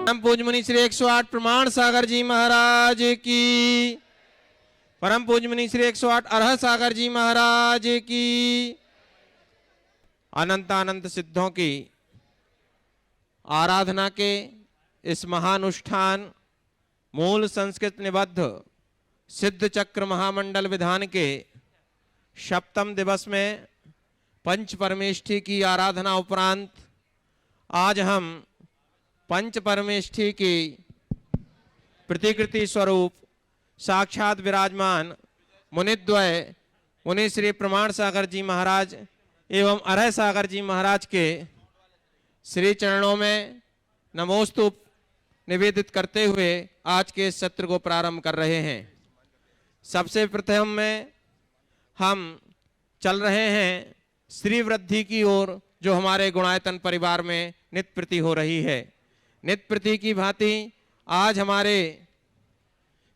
परम पूज्य मुनि श्री 108 प्रमाण सागर जी महाराज की। परम पूज्य मुनि श्री 108 अरहत सागर जी महाराज की। अनंत अनंत सिद्धों की आराधना के इस महानुष्ठान मूल संस्कृत निबद्ध सिद्ध चक्र महामंडल विधान के सप्तम दिवस में पंच परमेष्ठी की आराधना उपरांत आज हम पंच परमेष्ठी की प्रतिकृति स्वरूप साक्षात विराजमान मुनिद्वय मुनि श्री प्रमाण सागर जी महाराज एवं अरह सागर जी महाराज के श्री चरणों में नमोस्तुप निवेदित करते हुए आज के इस सत्र को प्रारंभ कर रहे हैं। सबसे प्रथम में हम चल रहे हैं श्री वृद्धि की ओर, जो हमारे गुणायतन परिवार में नित्य प्रति हो रही है। नित्य प्रति की भांति आज हमारे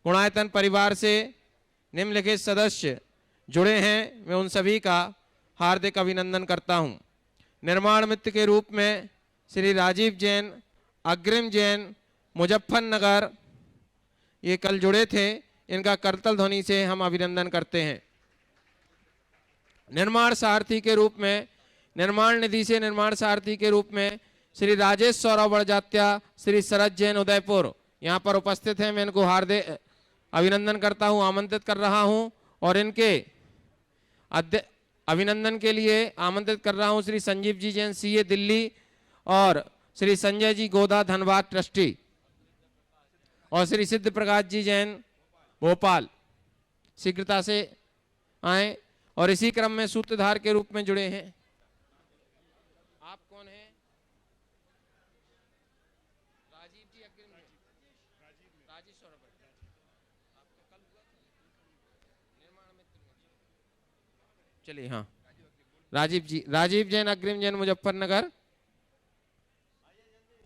गुणायतन परिवार से निम्नलिखित सदस्य जुड़े हैं। मैं उन सभी का हार्दिक अभिनंदन करता हूं। निर्माण मित्र के रूप में श्री राजीव जैन, अग्रिम जैन, मुजफ्फरनगर, ये कल जुड़े थे, इनका करतल ध्वनि से हम अभिनंदन करते हैं। निर्माण सारथी के रूप में, निर्माण निधि से निर्माण सारथी के रूप में श्री राजेश सौरभ बड़जात्या, श्री शरद जैन उदयपुर यहाँ पर उपस्थित हैं। मैं इनको हार्दिक अभिनंदन करता हूँ, आमंत्रित कर रहा हूँ और इनके अभिनंदन के लिए आमंत्रित कर रहा हूँ श्री संजीव जी जैन सीए दिल्ली और श्री संजय जी गोदा धनबाद ट्रस्टी और श्री सिद्ध प्रकाश जी जैन भोपाल शीघ्रता से आए। और इसी क्रम में सूत्रधार के रूप में जुड़े हैं। आप कौन हैं? राजीव जी अग्रिम राजीव सौरभ आपका कल हुआ था निर्माण मित्र। चलिए, हाँ, राजीव जी, राजीव जैन अग्रिम जैन मुजफ्फरनगर,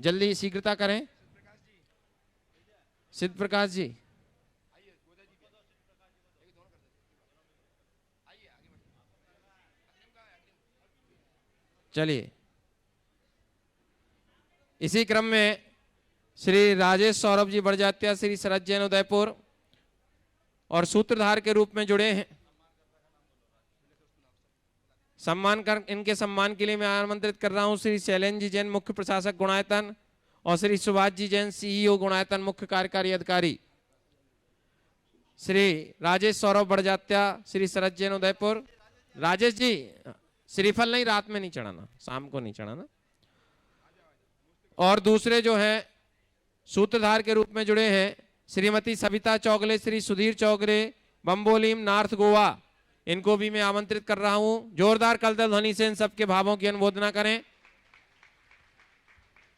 जल्दी शीघ्रता करें। सिद्ध प्रकाश जी, चलिए। इसी क्रम में श्री राजेश सौरभ जी बड़जात्या, श्री शरद जैन उदयपुर और सूत्रधार के रूप में जुड़े हैं। सम्मान कर इनके सम्मान के लिए मैं आमंत्रित कर रहा हूं श्री शैलेंद्र जी जैन मुख्य प्रशासक गुणायतन और श्री सुभाष जी जैन सीईओ गुणायतन मुख्य कार्यकारी अधिकारी। श्री राजेश सौरभ बड़जात्या, श्री शरद जैन उदयपुर। राजेश जी, श्रीफल नहीं, रात में नहीं चढ़ाना, शाम को नहीं चढ़ाना। और दूसरे जो हैं सूत्रधार के रूप में जुड़े हैं श्रीमती सविता चौगले, श्री सुधीर चौगले, बम्बोलीम नॉर्थ गोवा, इनको भी मैं आमंत्रित कर रहा हूं। जोरदार कलतल ध्वनि से इन सबके भावों की अनुमोदना करें।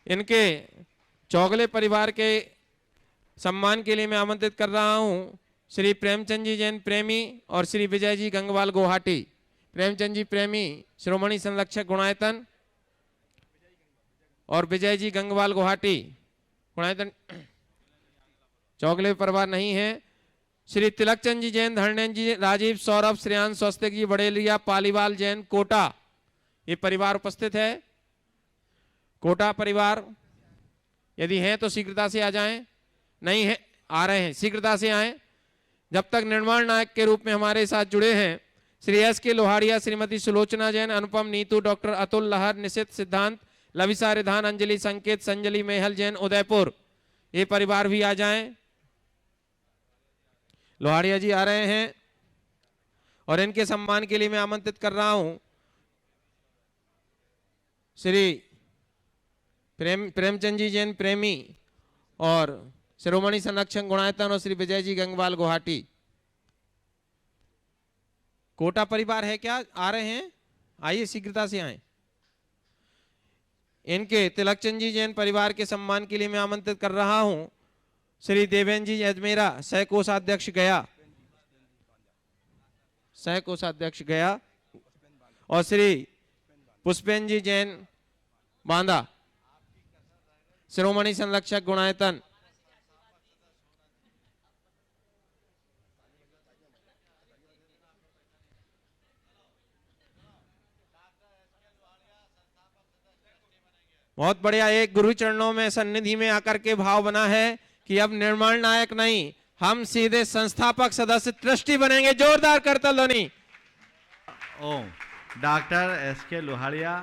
इनके चौगले परिवार के सम्मान के लिए मैं आमंत्रित कर रहा हूं श्री प्रेमचंद जी जैन प्रेमी और श्री विजय जी गंगवाल गुवाहाटी। प्रेमचंद जी प्रेमी श्रोमणी संरक्षक गुणायतन और विजय जी गंगवाल गुवाहाटी गुणायतन। चौगले परिवार नहीं है। श्री तिलकचंद जी जैन धरणेन जी, राजीव सौरभ श्रेयांश स्वस्तिक जी बड़ेलिया पालीवाल जैन कोटा, ये परिवार उपस्थित है। कोटा परिवार यदि हैं तो शीघ्रता से आ जाएं, नहीं है आ रहे हैं, शीघ्रता से आएं। जब तक निर्माण नायक के रूप में हमारे साथ जुड़े हैं श्री एस के लोहाड़िया, श्रीमती सुलोचना जैन, अनुपम नीतू, डॉक्टर अतुल लहर, निशित सिद्धांत, लविसा रिधान, अंजलि संकेत, संजलि मेहल जैन उदयपुर, ये परिवार भी आ जाएं। लोहाड़िया जी आ रहे हैं और इनके सम्मान के लिए मैं आमंत्रित कर रहा हूं श्री प्रेमचंद जी जैन प्रेमी और शिरोमणि संरक्षक गुणायतन और श्री विजय जी गंगवाल गुवाहाटी। कोटा परिवार है क्या? आ रहे हैं? आइए, शीघ्रता से आए। इनके तिलकचंद जी जैन परिवार के सम्मान के लिए मैं आमंत्रित कर रहा हूं श्री देवेंद्र जी अजमेरा, सह कोषाध्यक्ष गया, सह कोषाध्यक्ष गया और श्री पुष्पेन जी जैन बांदा, शिरोमणि संरक्षक गुणायतन। बहुत बढ़िया। एक गुरु चरणों में सन्निधि में आकर के भाव बना है कि अब निर्माण नायक नहीं, हम सीधे संस्थापक सदस्य ट्रस्टी बनेंगे। जोरदार करतल ध्वनि। ओम। Doctor S K. लोहाड़िया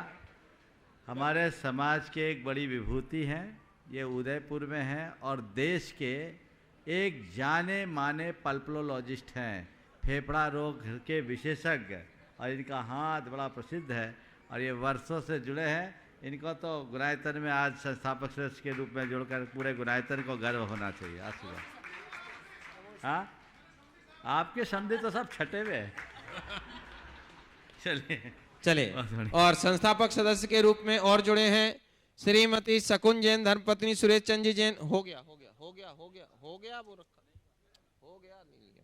हमारे समाज के एक बड़ी विभूति हैं। ये उदयपुर में हैं और देश के एक जाने माने पल्पोलॉजिस्ट हैं, फेफड़ा रोग के विशेषज्ञ, और इनका हाथ बड़ा प्रसिद्ध है और ये वर्षों से जुड़े हैं। इनको तो गुनायतन में आज संस्थापक सदस्य के रूप में जोड़कर पूरे गुनायतन को गर्व होना चाहिए। आशीर्वाद। हाँ, आपके संधि तो सब छठे हुए हैं। चले। और संस्थापक सदस्य के रूप में और जुड़े हैं श्रीमती शकुन जैन, धर्मपत्नी सुरेश चंद जी जैन। हो गया वो रखा हो गया नहीं गया।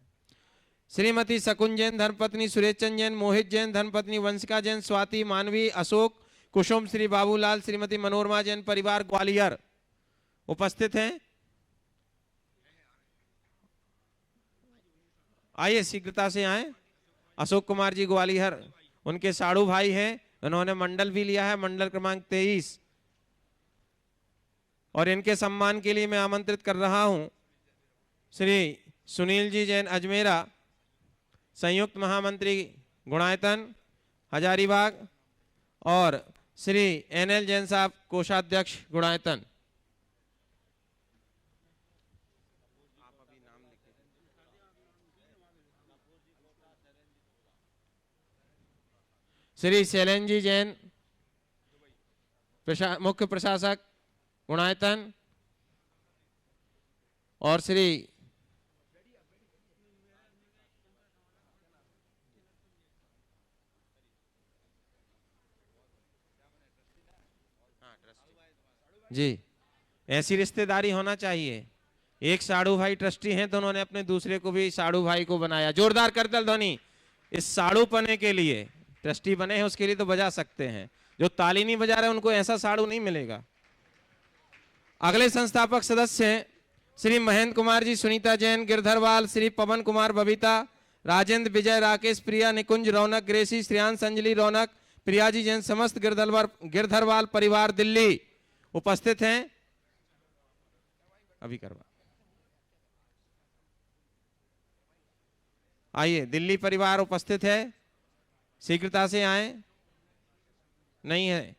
श्रीमती शकुन जैन, धर्मपत्नी सुरेश चंद जैन, मोहित जैन, धर्मपत्नी वंशिका जैन, स्वाति, मानवी, अशोक, कुसुम, श्री बाबूलाल, श्रीमती मनोरमा जैन परिवार ग्वालियर उपस्थित हैं। आइए शीघ्रता से आए। अशोक कुमार जी ग्वालियर, उनके साड़ू भाई हैं, उन्होंने मंडल भी लिया है, मंडल क्रमांक 23। और इनके सम्मान के लिए मैं आमंत्रित कर रहा हूं श्री सुनील जी जैन अजमेरा, संयुक्त महामंत्री गुणायतन हजारीबाग, और श्री एनएल जैन साहब कोषाध्यक्ष गुणायतन। श्री शैलेन जी जैन मुख्य प्रशासक गुणायतन, और श्री जी, ऐसी रिश्तेदारी होना चाहिए। एक साड़ू भाई ट्रस्टी हैं तो उन्होंने अपने दूसरे को भी साड़ू भाई को बनाया। जोरदार करतल ध्वनि इस साड़ू पने के लिए। ट्रस्टी बने हैं उसके लिए तो बजा सकते हैं, जो ताली नहीं बजा रहे उनको ऐसा साड़ू नहीं मिलेगा। अगले संस्थापक सदस्य हैं श्री महेंद्र कुमार जी, सुनीता जैन गिरधरवाल, श्री पवन कुमार बबीता, राजेंद्र विजय, राकेश प्रिया, निकुंज रौनक, ग्रेसी, श्रेयांश अंजलि रौनक, प्रिया जी जैन, समस्त गिरधरवाल परिवार दिल्ली उपस्थित हैं। अभी करवा आइए, दिल्ली परिवार उपस्थित है, शीघ्रता से आए। नहीं है,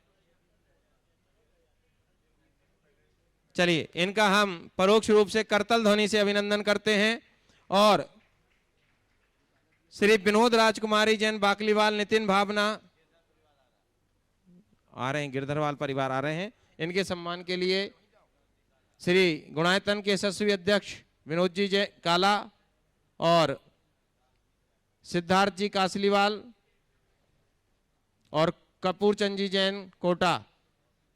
चलिए इनका हम परोक्ष रूप से करतल ध्वनि से अभिनंदन करते हैं। और श्री विनोद राजकुमारी जैन बाकलीवाल, नितिन भावना आ रहे हैं, गिरधरवाल परिवार आ रहे हैं। इनके सम्मान के लिए श्री गुणायतन के यशस्वी अध्यक्ष विनोद जी जय काला और सिद्धार्थ जी कासलीवाल और कपूर चंद जी जैन कोटा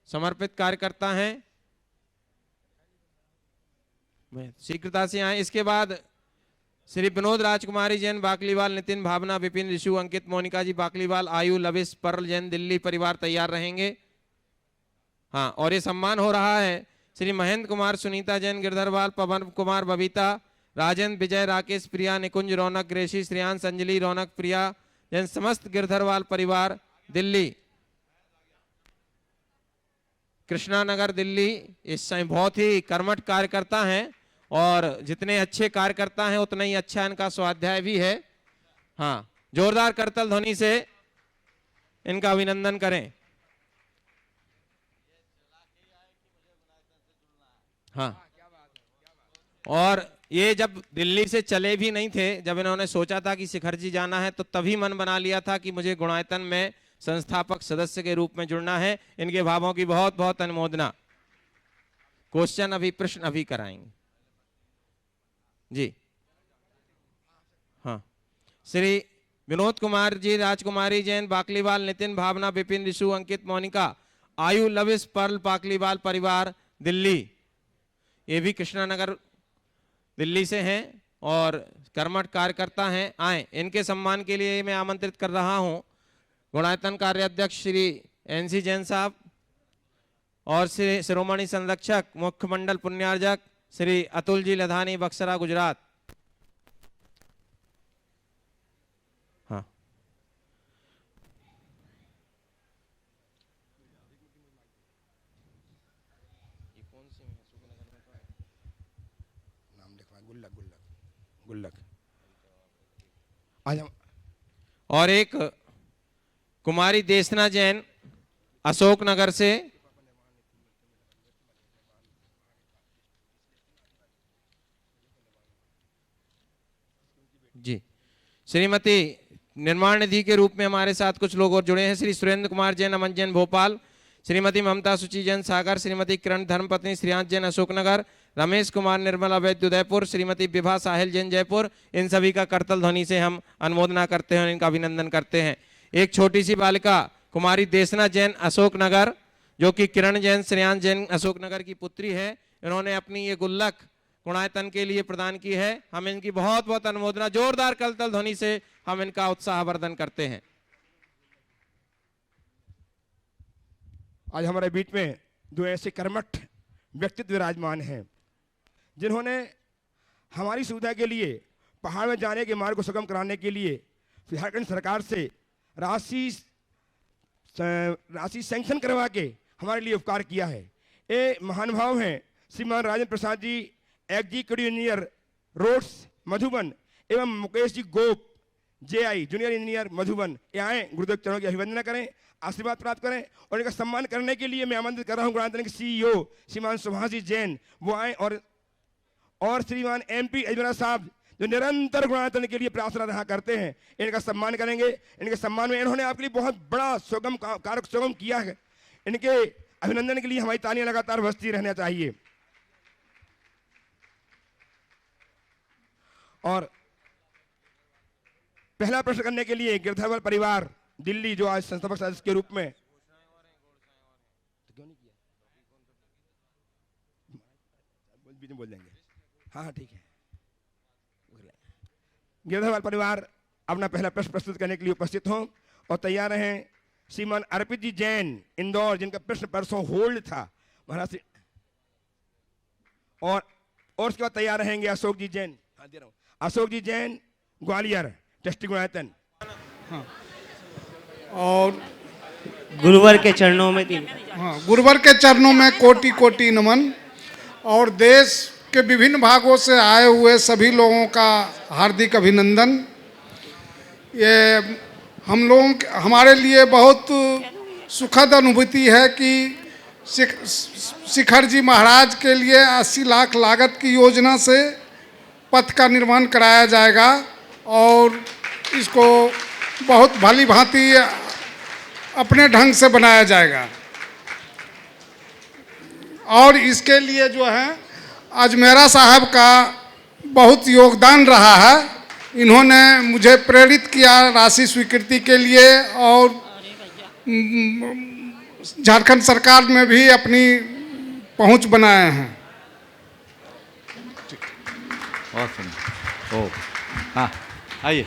समर्पित कार्यकर्ता हैं। शीघ्रता से आए। इसके बाद श्री विनोद राजकुमारी जैन बाकलीवाल, नितिन भावना, विपिन ऋषु, अंकित, मोनिका जी बाकलीवाल, आयु, लविश, परल जैन दिल्ली परिवार तैयार रहेंगे। हाँ, और ये सम्मान हो रहा है श्री महेंद्र कुमार, सुनीता जैन गिरधरवाल, पवन कुमार बबीता, राजेंद्र विजय, राकेश प्रिया, निकुंज रौनक, ग्रेसी, श्रेयांश अंजलि रौनक, प्रिया जैन, समस्त गिरधरवाल परिवार दिल्ली, कृष्णानगर दिल्ली। इस समय बहुत ही कर्मठ कार्यकर्ता हैं और जितने अच्छे कार्यकर्ता हैं उतना ही अच्छा इनका स्वाध्याय भी है। हाँ, जोरदार करतल ध्वनि से इनका अभिनंदन करें। हाँ, और ये जब दिल्ली से चले भी नहीं थे, जब इन्होंने सोचा था कि शिखर जी जाना है तो तभी मन बना लिया था कि मुझे गुणायतन में संस्थापक सदस्य के रूप में जुड़ना है। इनके भावों की बहुत बहुत अनुमोदना। क्वेश्चन अभी, प्रश्न अभी कराएंगे जी। हाँ, श्री विनोद कुमार जी, राजकुमारी जैन बाकलीवाल, नितिन भावना, विपिन ऋषु, अंकित, मोनिका, आयु, लविश, पर्ल बाकलीवाल परिवार दिल्ली, ये भी कृष्णानगर दिल्ली से हैं और कर्मठ कार्यकर्ता हैं। आए, इनके सम्मान के लिए मैं आमंत्रित कर रहा हूं गुणायतन कार्याध्यक्ष श्री एनसी जैन साहब और श्री शिरोमणि संरक्षक मुख्य मंडल पुण्यार्जक श्री अतुल जी लधानी, बक्सरा गुजरात। हाँ, नाम लिखवा गुल्लक गुल्लक गुल्लक। आज हम और एक कुमारी देसना जैन अशोकनगर से, जी। श्रीमती निर्माण निधि के रूप में हमारे साथ कुछ लोग और जुड़े हैं। श्री सुरेंद्र कुमार जैन अमन जैन भोपाल, श्रीमती ममता सुची जैन सागर, श्रीमती किरण धर्मपत्नी श्रीयांश जैन अशोकनगर, रमेश कुमार निर्मल अवैध उदयपुर, श्रीमती विभा साहिल जैन जयपुर। इन सभी का करतल ध्वनि से हम अनुमोदना करते हैं और इनका अभिनंदन करते हैं। एक छोटी सी बालिका कुमारी देसना जैन अशोकनगर, जो कि किरण जैन श्रेयांश जैन अशोकनगर की पुत्री है, इन्होंने अपनी ये गुल्लक गुणायतन के लिए प्रदान की है। हम इनकी बहुत बहुत अनुमोदना, जोरदार करतल ध्वनि से हम इनका उत्साहवर्धन करते हैं। आज हमारे बीच में दो ऐसे कर्मठ व्यक्तित्व विराजमान हैं जिन्होंने हमारी सुविधा के लिए पहाड़ में जाने के मार्ग को सुगम कराने के लिए झारखंड सरकार से राशि सैंक्शन करवा के हमारे लिए उपकार किया है। ये महानुभाव हैं श्रीमान Rajendra Prasad ji, executive engineer roads Madhuban, एवं मुकेश जी गोप जेआई जूनियर इंजीनियर मधुबन। ये आए, गुरुदेव चरणों की अभिवंदना करें, आशीर्वाद प्राप्त करें और इनका सम्मान करने के लिए मैं आमंत्रित कर रहा हूँ गुणायतन के सीईओ श्रीमान सुभाष जैन, वो आए, और श्रीमान एमपी अजमेरा साहब जो निरंतर गुणायतन के लिए प्रयासरत रहा करते हैं, इनका सम्मान करेंगे। इनके सम्मान में इन्होंने आपके लिए बहुत बड़ा सुगम कार्य सुगम किया है। इनके अभिनंदन के लिए हमारी तालियां लगातार बजती रहना चाहिए। और पहला प्रश्न करने के लिए गिरधरवाल परिवार दिल्ली, जो आज संस्थापक सदस्य के रूप में क्यों नहीं किया, बीच में बोल देंगे। हाँ ठीक है। गिरधरवाल परिवार अपना पहला प्रश्न प्रस्तुत करने के लिए उपस्थित हों और तैयार हैं। श्रीमान अर्पित जी जैन इंदौर, जिनका प्रश्न परसों होल्ड था महाराज से, और उसके बाद तैयार रहेंगे अशोक जी जैन, हाँ दे रहा हूं, अशोक जी जैन ग्वालियर ट्रस्टी गुणायतन। हाँ। और गुरुवर के चरणों में गुरुवर के चरणों में कोटि कोटि नमन। और देश के विभिन्न भागों से आए हुए सभी लोगों का हार्दिक अभिनंदन। ये हमारे लिए बहुत सुखद अनुभूति है कि शिखर जी महाराज के लिए 80 लाख लागत की योजना से पथ का निर्माण कराया जाएगा और इसको बहुत भली भांति अपने ढंग से बनाया जाएगा। और इसके लिए जो है अजमेरा साहब का बहुत योगदान रहा है। इन्होंने मुझे प्रेरित किया राशि स्वीकृति के लिए और झारखंड सरकार में भी अपनी पहुंच बनाए हैं। ओ हाँ, आइए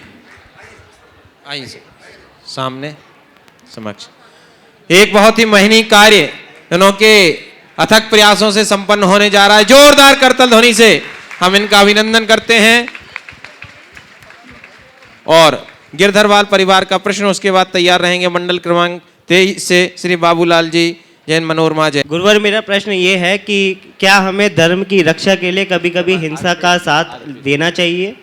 आइए सामने समक्ष। एक बहुत ही महनीय कार्य इनके अथक प्रयासों से संपन्न होने जा रहा है। जोरदार करतल ध्वनि से हम इनका अभिनंदन करते हैं। और गिरधरवाल परिवार का प्रश्न उसके बाद तैयार रहेंगे मंडल क्रमांक 23 से श्री बाबूलाल जी जैन मनोरमा जैन। गुरुवर, मेरा प्रश्न ये है कि क्या हमें धर्म की रक्षा के लिए कभी कभी हिंसा का साथ देना चाहिए?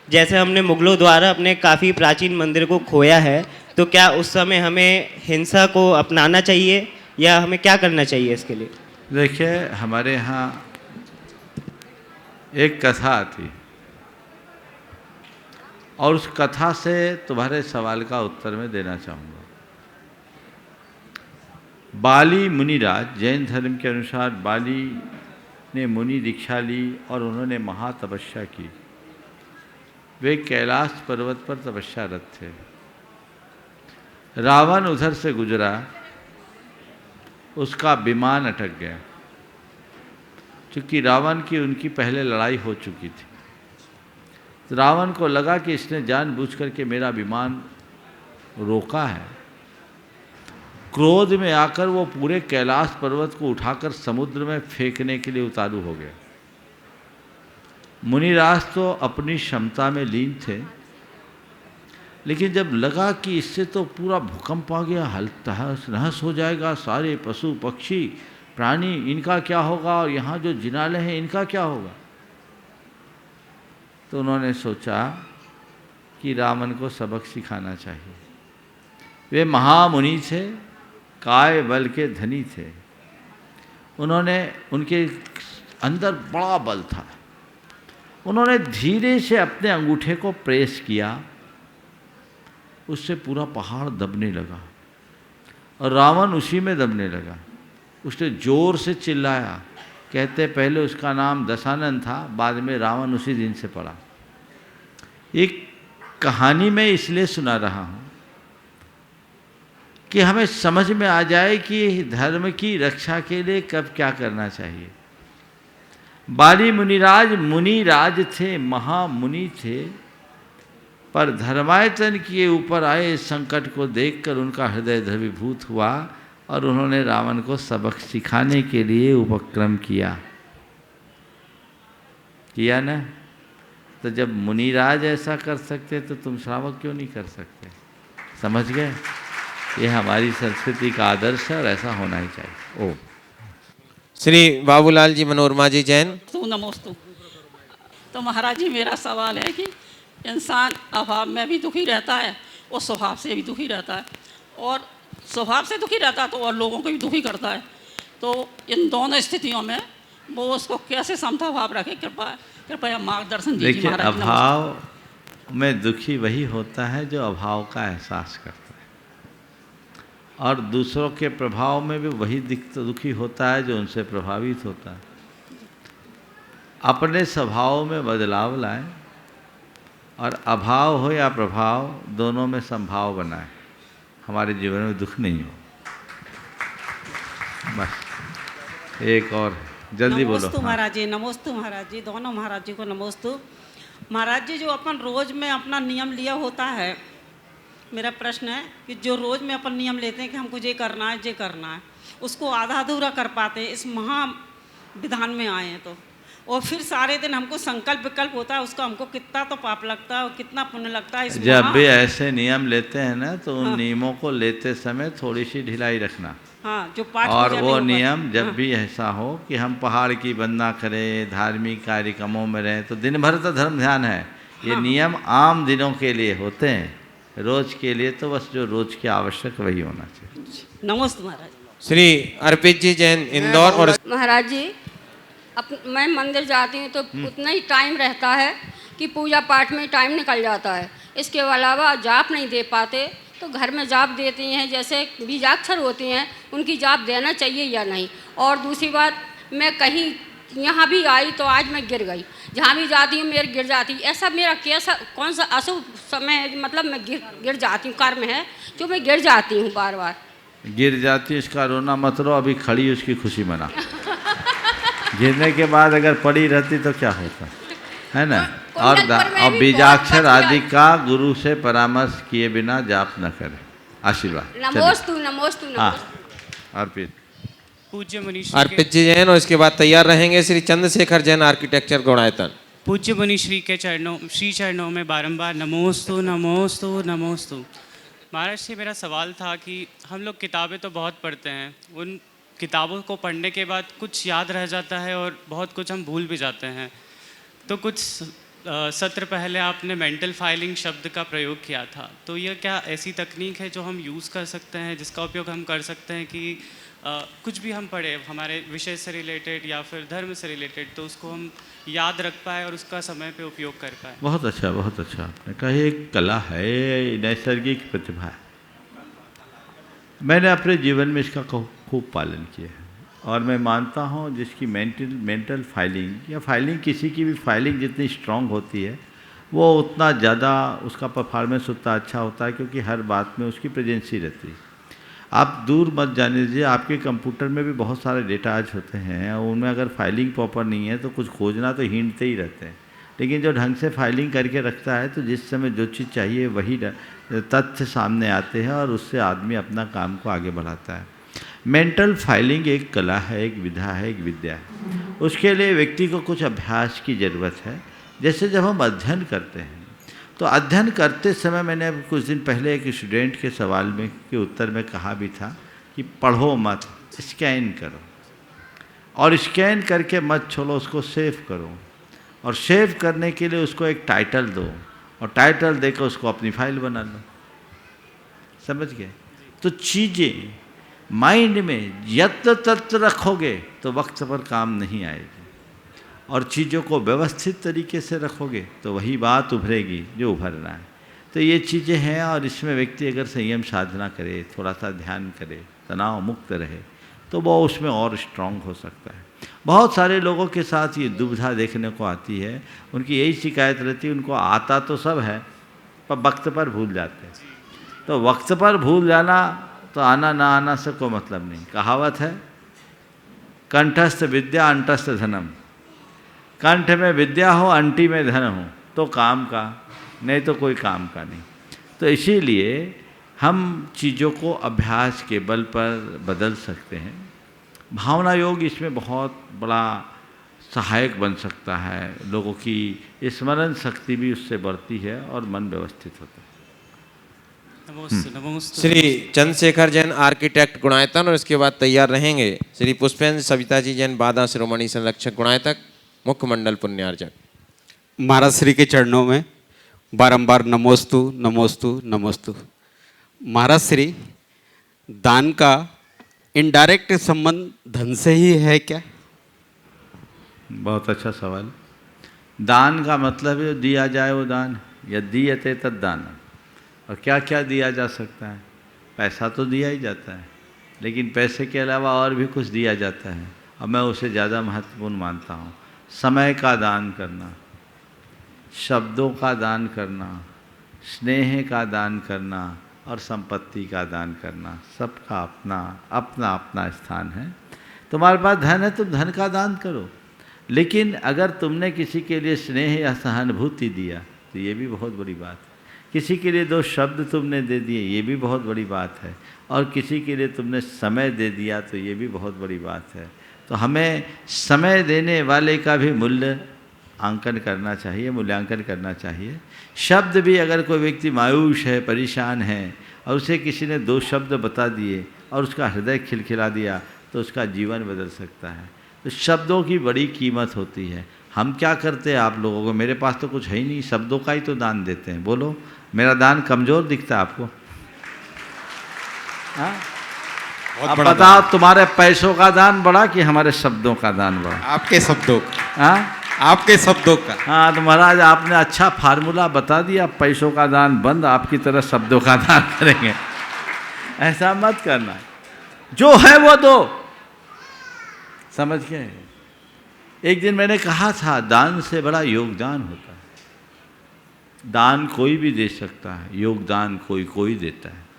जैसे हमने मुगलों द्वारा अपने काफ़ी प्राचीन मंदिर को खोया है, तो क्या उस समय हमें हिंसा को अपनाना चाहिए या हमें क्या करना चाहिए इसके लिए? देखिए, हमारे यहाँ एक कथा थी और उस कथा से तुम्हारे सवाल का उत्तर मैं देना चाहूँगा। बाली मुनिराज, जैन धर्म के अनुसार बाली ने मुनि दीक्षा ली और उन्होंने महातपस्या की। वे कैलाश पर्वत पर तपस्यारत थे। रावण उधर से गुजरा, उसका विमान अटक गया क्योंकि रावण की उनकी पहले लड़ाई हो चुकी थी। तो रावण को लगा कि इसने जानबूझ करके मेरा विमान रोका है। क्रोध में आकर वो पूरे कैलाश पर्वत को उठाकर समुद्र में फेंकने के लिए उतारू हो गया। मुनिराज तो अपनी क्षमता में लीन थे, लेकिन जब लगा कि इससे तो पूरा भूकंप आ गया, तहस नहस हो जाएगा, सारे पशु पक्षी प्राणी इनका क्या होगा और यहाँ जो जिनाले हैं इनका क्या होगा। तो उन्होंने सोचा कि रावण को सबक सिखाना चाहिए। वे महामुनि थे, काय बल के धनी थे। उनके अंदर बड़ा बल था। उन्होंने धीरे से अपने अंगूठे को प्रेस किया, उससे पूरा पहाड़ दबने लगा और रावण उसी में दबने लगा। उसने जोर से चिल्लाया। कहते पहले उसका नाम दशानन था, बाद में रावण उसी दिन से पड़ा। एक कहानी मैं इसलिए सुना रहा हूँ कि हमें समझ में आ जाए कि धर्म की रक्षा के लिए कब क्या करना चाहिए। बाली मुनिराज थे, महामुनि थे, पर धर्मायतन के ऊपर आए संकट को देखकर उनका हृदय द्रवीभूत हुआ और उन्होंने रावण को सबक सिखाने के लिए उपक्रम किया ना। तो जब मुनिराज ऐसा कर सकते तो तुम श्रावक क्यों नहीं कर सकते। समझ गए, ये हमारी संस्कृति का आदर्श है और ऐसा होना ही चाहिए। ओ श्री बाबूलाल जी मनोरमा जी जैन। नमोस्तु। तो महाराज जी, मेरा सवाल है कि इंसान अभाव में भी दुखी रहता है और स्वभाव से भी दुखी रहता है, और स्वभाव से दुखी रहता है तो और लोगों को भी दुखी करता है। तो इन दोनों स्थितियों में वो उसको कैसे समता भाव रखे, कृपया मार्गदर्शन दीजिए। देखिए, महाराज अभाव में दुखी वही होता है जो अभाव का एहसास करता है, और दूसरों के प्रभाव में भी वही दुखी होता है जो उनसे प्रभावित होता है। अपने स्वभाव में बदलाव लाएं और अभाव हो या प्रभाव, दोनों में संभाव बनाएं। हमारे जीवन में दुख नहीं हो। बस एक और जल्दी बोलो। नमोस्तु महाराज जी, नमोस्तु महाराज जी, दोनों महाराज जी को नमोस्तु। महाराज जी, जो अपन रोज में अपना नियम लिया होता है, मेरा प्रश्न है कि जो रोज में अपन नियम लेते हैं कि हमको ये करना है, ये करना है, उसको आधा अधूरा कर पाते हैं इस महाविधान में आए हैं तो, और फिर सारे दिन हमको संकल्प विकल्प होता है, उसका हमको कितना तो पाप लगता है और कितना पुण्य लगता है। जब भी ऐसे नियम लेते हैं ना, तो उन नियमों को लेते समय थोड़ी सी ढिलाई रखना। हाँ, जो पाठ और वो नियम जब भी ऐसा हो कि हम पहाड़ की बंदना करें, धार्मिक कार्यक्रमों में रहें, तो दिन भर तो धर्म ध्यान है। ये नियम आम दिनों के लिए होते हैं, रोज के लिए तो बस जो रोज के आवश्यक वही होना चाहिए। नमस्ते महाराज। श्री अर्पित जी जैन इंदौर। और महाराज जी, मैं मंदिर जाती हूँ तो उतना ही टाइम रहता है कि पूजा पाठ में टाइम निकल जाता है। इसके अलावा जाप नहीं दे पाते, तो घर में जाप देती हैं, जैसे बीजाक्षर होती हैं, उनकी जाप देना चाहिए या नहीं। और दूसरी बात, मैं कहीं यहाँ भी आई तो आज मैं गिर गई, जहाँ भी जाती हूँ मेरे गिर जाती। ऐसा मेरा कैसा कौन सा अशुभ समय है, मतलब मैं गिर जाती हूँ, कर्म है जो मैं गिर जाती हूँ बार बार। गिर जाती, इसका रोना मत रो, अभी खड़ी उसकी खुशी मना। गिरने के बाद अगर पड़ी रहती तो क्या होता है ना। और बीजाक्षर आदि का गुरु से परामर्श किए बिना जाप न करें। आशीर्वाद। नमोस्तु नमोस्तु। हाँ, अर्पित। पूज्य मनीष अर्पित जी जैन, और इसके बाद तैयार रहेंगे श्री चंद्रशेखर जैन आर्किटेक्चर गुणायतन। पूज्य मनीश्री के चरणों में बारंबार नमोस्तु नमोस्तु नमोस्तु। महाराज से मेरा सवाल था कि हम लोग किताबें तो बहुत पढ़ते हैं, उन किताबों को पढ़ने के बाद कुछ याद रह जाता है और बहुत कुछ हम भूल भी जाते हैं। तो कुछ सत्र पहले आपने मेंटल फाइलिंग शब्द का प्रयोग किया था, तो यह क्या ऐसी तकनीक है जो हम यूज़ कर सकते हैं, जिसका उपयोग हम कर सकते हैं कि कुछ भी हम पढ़े हमारे विषय से रिलेटेड या फिर धर्म से रिलेटेड, तो उसको हम याद रख पाए और उसका समय पे उपयोग कर पाए। बहुत अच्छा, बहुत अच्छा आपने कहा। एक कला है, नैसर्गिक प्रतिभा है। मैंने अपने जीवन में इसका खूब पालन किया है, और मैं मानता हूँ जिसकी मेंटल फाइलिंग या फाइलिंग, किसी की भी फाइलिंग जितनी स्ट्रांग होती है, वो उतना ज़्यादा उसका परफॉर्मेंस उतना अच्छा होता है, क्योंकि हर बात में उसकी प्रेजेंसी रहती है। आप दूर मत जाने दीजिए, आपके कंप्यूटर में भी बहुत सारे डेटा आज होते हैं, और उनमें अगर फाइलिंग प्रॉपर नहीं है तो कुछ खोजना तो ढूंढते ही रहते हैं। लेकिन जो ढंग से फाइलिंग करके रखता है, तो जिस समय जो चीज़ चाहिए वही तथ्य सामने आते हैं, और उससे आदमी अपना काम को आगे बढ़ाता है। मेंटल फाइलिंग एक कला है, एक विधा है, एक विद्या है। उसके लिए व्यक्ति को कुछ अभ्यास की ज़रूरत है। जैसे जब हम अध्ययन करते हैं, तो अध्ययन करते समय मैंने कुछ दिन पहले एक स्टूडेंट के सवाल में के उत्तर में कहा भी था कि पढ़ो मत, स्कैन करो। और स्कैन करके मत छोड़ो, उसको सेव करो, और सेव करने के लिए उसको एक टाइटल दो, और टाइटल देकर उसको अपनी फाइल बना लो। समझ गए? तो चीज़ें माइंड में यत्र तत्र रखोगे तो वक्त पर काम नहीं आएगी, और चीज़ों को व्यवस्थित तरीके से रखोगे तो वही बात उभरेगी जो उभरना है। तो ये चीज़ें हैं, और इसमें व्यक्ति अगर संयम साधना करे, थोड़ा सा ध्यान करे, तनाव मुक्त रहे, तो वो उसमें और स्ट्रांग हो सकता है। बहुत सारे लोगों के साथ ये दुविधा देखने को आती है, उनकी यही शिकायत रहती है, उनको आता तो सब है पर वक्त पर भूल जाते हैं। तो वक्त पर भूल जाना तो आना ना आना से कोई मतलब नहीं। कहावत है, कंठस्थ विद्या अंतस्थ धनम। कंठ में विद्या हो, अंटी में धन हो तो काम का, नहीं तो कोई काम का नहीं। तो इसीलिए हम चीज़ों को अभ्यास के बल पर बदल सकते हैं। भावना योग इसमें बहुत बड़ा सहायक बन सकता है। लोगों की स्मरण शक्ति भी उससे बढ़ती है और मन व्यवस्थित होता है। श्री चंद्रशेखर जैन आर्किटेक्ट गुणायतन, और इसके बाद तैयार रहेंगे श्री पुष्पेंद्र सविता जी जैन बादा शिरोमणि संरक्षक गुणायतक मुख्यमंडल पुण्यार्जक। महाराज श्री के चरणों में बारंबार नमोस्तु नमोस्तु नमोस्तु। महाराज श्री, दान का इनडायरेक्ट संबंध धन से ही है क्या? बहुत अच्छा सवाल। दान का मतलब है दिया जाए वो दान, यदीयते तद दान। और क्या क्या दिया जा सकता है? पैसा तो दिया ही जाता है, लेकिन पैसे के अलावा और भी कुछ दिया जाता है, और मैं उसे ज़्यादा महत्वपूर्ण मानता हूँ। समय का दान करना, शब्दों का दान करना, स्नेह का दान करना, और संपत्ति का दान करना, सबका अपना अपना अपना स्थान है। तुम्हारे पास धन है, तुम धन का दान करो, लेकिन अगर तुमने किसी के लिए स्नेह या सहानुभूति दिया तो ये भी बहुत बड़ी बात है। किसी के लिए 2 शब्द तुमने दे दिए, ये भी बहुत बड़ी बात है। और किसी के लिए तुमने समय दे दिया तो ये भी बहुत बड़ी बात है। तो हमें समय देने वाले का भी मूल्यांकन करना चाहिए, मूल्यांकन करना चाहिए। शब्द भी, अगर कोई व्यक्ति मायूस है, परेशान है, और उसे किसी ने 2 शब्द बता दिए और उसका हृदय खिलखिला दिया, तो उसका जीवन बदल सकता है। तो शब्दों की बड़ी कीमत होती है। हम क्या करते हैं आप लोगों को? मेरे पास तो कुछ है ही नहीं, शब्दों का ही तो दान देते हैं। बोलो, मेरा दान कमज़ोर दिखता है आपको? हाँ, अब बताओ, तुम्हारे पैसों का दान बड़ा कि हमारे शब्दों का दान बड़ा? आपके शब्दों का। हाँ, आपके शब्दों का। हाँ, तो महाराज आपने अच्छा फार्मूला बता दिया, पैसों का दान बंद, आपकी तरह शब्दों का दान करेंगे। ऐसा मत करना, जो है वो दो। समझ गए? एक दिन मैंने कहा था, दान से बड़ा योगदान होता है। दान कोई भी दे सकता है, योगदान कोई कोई देता है।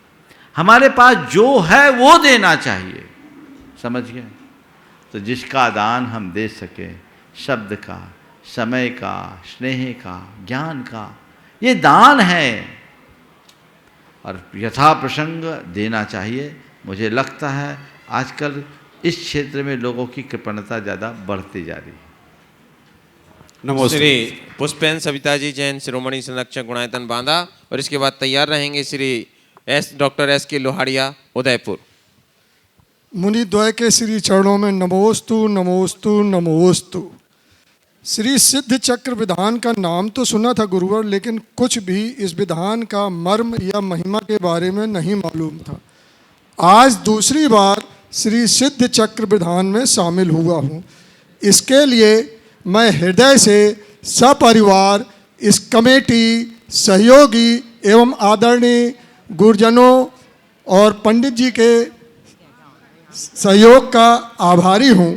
हमारे पास जो है वो देना चाहिए। समझ गए? तो जिसका दान हम दे सके, शब्द का, समय का, स्नेह का, ज्ञान का, ये दान है, और यथा प्रसंग देना चाहिए। मुझे लगता है आजकल इस क्षेत्र में लोगों की कृपणता ज़्यादा बढ़ती जा रही है। नमस्ते। श्री पुष्पेंद्र सविता जी जैन शिरोमणि संरक्षक गुणायतन बांदा, और इसके बाद तैयार रहेंगे श्री डॉक्टर एस के लोहाड़िया उदयपुर। मुनि द्वय के श्री चरणों में नमोस्तु नमोस्तु नमोस्तु। श्री सिद्ध चक्र विधान का नाम तो सुना था गुरुवर, लेकिन कुछ भी इस विधान का मर्म या महिमा के बारे में नहीं मालूम था। आज दूसरी बार श्री सिद्ध चक्र विधान में शामिल हुआ हूँ। इसके लिए मैं हृदय से सपरिवार इस कमेटी, सहयोगी एवं आदरणीय गुरुजनों और पंडित जी के सहयोग का आभारी हूँ।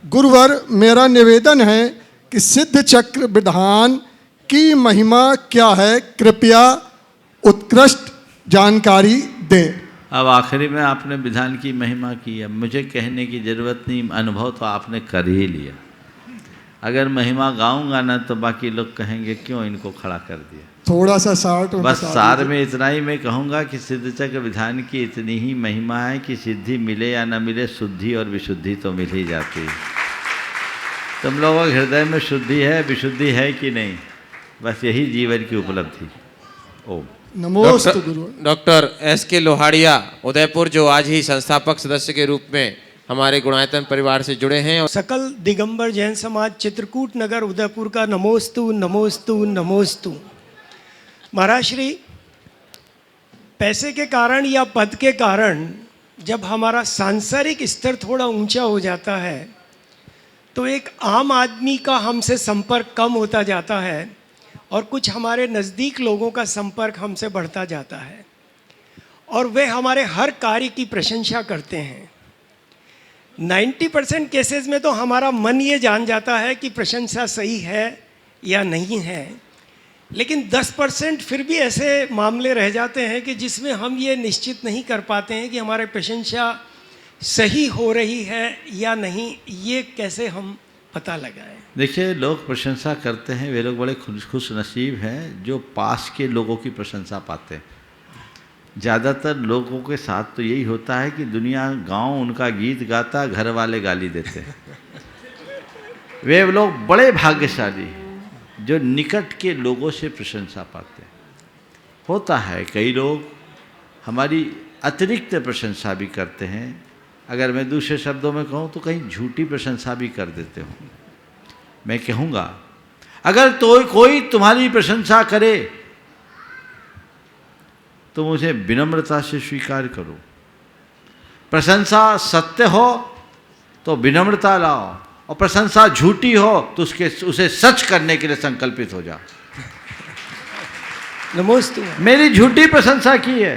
गुरुवर, मेरा निवेदन है कि सिद्ध चक्र विधान की महिमा क्या है, कृपया उत्कृष्ट जानकारी दें। अब आखिरी में आपने विधान की महिमा की है, मुझे कहने की ज़रूरत नहीं, अनुभव तो आपने कर ही लिया। अगर महिमा गाऊंगा ना तो बाकी लोग कहेंगे क्यों इनको खड़ा कर दिया। थोड़ा सा शार्ट बस सार में इतना ही मैं कहूँगा कि सिद्ध चक्र विधान की इतनी ही महिमा है कि सिद्धि मिले या न मिले, शुद्धि और विशुद्धि तो मिल ही जाती है। तुम लोगों के हृदय में शुद्धि है, विशुद्धि है कि नहीं? बस यही जीवन की उपलब्धि। ओम नमोस्तु गुरु। डॉक्टर एस के लोहाड़िया उदयपुर, जो आज ही संस्थापक सदस्य के रूप में हमारे गुणायतन परिवार से जुड़े हैं। सकल दिगंबर जैन समाज चित्रकूट नगर उदयपुर का नमोस्तु नमोस्तु नमोस्तु। महाराज श्री, पैसे के कारण या पद के कारण जब हमारा सांसारिक स्तर थोड़ा ऊंचा हो जाता है तो एक आम आदमी का हमसे संपर्क कम होता जाता है और कुछ हमारे नज़दीक लोगों का संपर्क हमसे बढ़ता जाता है और वे हमारे हर कार्य की प्रशंसा करते हैं। 90% केसेस में तो हमारा मन ये जान जाता है कि प्रशंसा सही है या नहीं है, लेकिन 10% फिर भी ऐसे मामले रह जाते हैं कि जिसमें हम ये निश्चित नहीं कर पाते हैं कि हमारे प्रशंसा सही हो रही है या नहीं। ये कैसे हम पता लगाएं? देखिए, लोग प्रशंसा करते हैं, वे लोग बड़े खुश नसीब हैं जो पास के लोगों की प्रशंसा पाते हैं। ज़्यादातर लोगों के साथ तो यही होता है कि दुनिया गांव उनका गीत गाता, घर वाले गाली देते हैं। वे लोग बड़े भाग्यशाली जो निकट के लोगों से प्रशंसा पाते हैं। होता है कई लोग हमारी अतिरिक्त प्रशंसा भी करते हैं, अगर मैं दूसरे शब्दों में कहूँ तो कहीं झूठी प्रशंसा भी कर देते हो। मैं कहूँगा, अगर तो कोई तुम्हारी प्रशंसा करे तो मुझे विनम्रता से स्वीकार करो। प्रशंसा सत्य हो तो विनम्रता लाओ, और प्रशंसा झूठी हो तो उसे सच करने के लिए संकल्पित हो जाओ। नमोस्तु। मेरी झूठी प्रशंसा की है,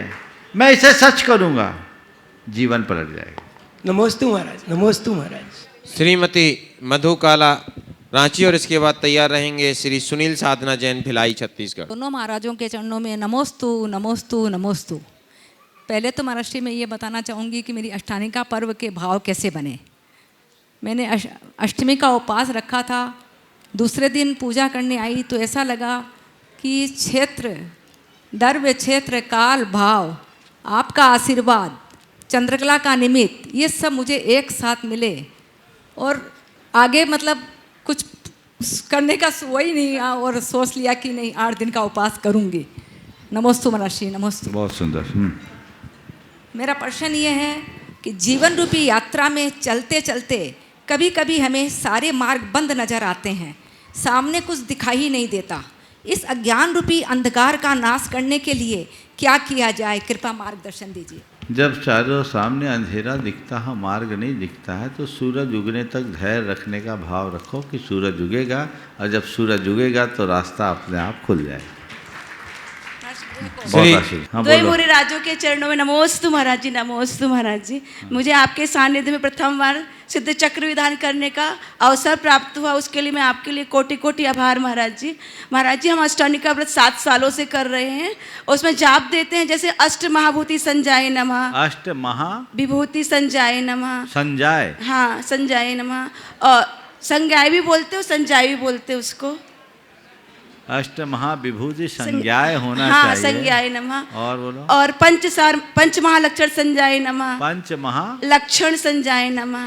मैं इसे सच करूंगा, जीवन पलट जाएगा। नमोस्तु महाराज, नमोस्तु महाराज। श्रीमती मधुकाला रांची और इसके बाद तैयार रहेंगे श्री सुनील साधना जैन भिलाई छत्तीसगढ़। दोनों महाराजों के चरणों में नमोस्तु नमोस्तु नमोस्तु। पहले तो महाराज श्री मैं ये बताना चाहूँगी कि मेरी अष्टानिका पर्व के भाव कैसे बने। मैंने अष्टमी का उपवास रखा था, दूसरे दिन पूजा करने आई तो ऐसा लगा कि क्षेत्र द्रव्य क्षेत्र काल भाव आपका आशीर्वाद चंद्रकला का निमित्त ये सब मुझे एक साथ मिले और आगे मतलब कुछ करने का वही नहीं और सोच लिया कि नहीं 8 दिन का उपवास करूँगी। नमोस्तु महाराज श्री, नमोस्तु। बहुत सुंदर। मेरा प्रश्न ये है कि जीवन रूपी यात्रा में चलते चलते कभी कभी हमें सारे मार्ग बंद नजर आते हैं, सामने कुछ दिखाई ही नहीं देता। इस अज्ञान रूपी अंधकार का नाश करने के लिए क्या किया जाए, कृपा मार्गदर्शन दीजिए। जब चारों सामने अंधेरा दिखता है, मार्ग नहीं दिखता है, तो सूरज उगने तक धैर्य रखने का भाव रखो कि सूरज उगेगा, और जब सूरज उगेगा तो रास्ता अपने आप खुल जाएगा। द्वैमुनि राजों के चरणों में नमोस्तु महाराज जी, नमोस्तु महाराज जी। मुझे आपके सानिध्य में प्रथम बार सिद्ध चक्र विधान करने का अवसर प्राप्त हुआ, उसके लिए मैं आपके लिए कोटि कोटि आभार महाराज जी। महाराज जी, हम अष्टानिका व्रत 7 सालों से कर रहे हैं, उसमें जाप देते हैं जैसे अष्ट महाभूति संजाय नमः, अष्ट महा विभूति संजाय नमः, संजाय, हाँ संजाय नमः, और संज्ञाय भी बोलते हो, संजाय भी बोलते हो उसको। अष्ट महाविभूति संज्ञाय होना हाँ, चाहिए। संज्ञाय नमः। और बोलो। और पंच महालक्षण संज्ञाय नमः, पंच महा लक्षण संज्ञाय नमः,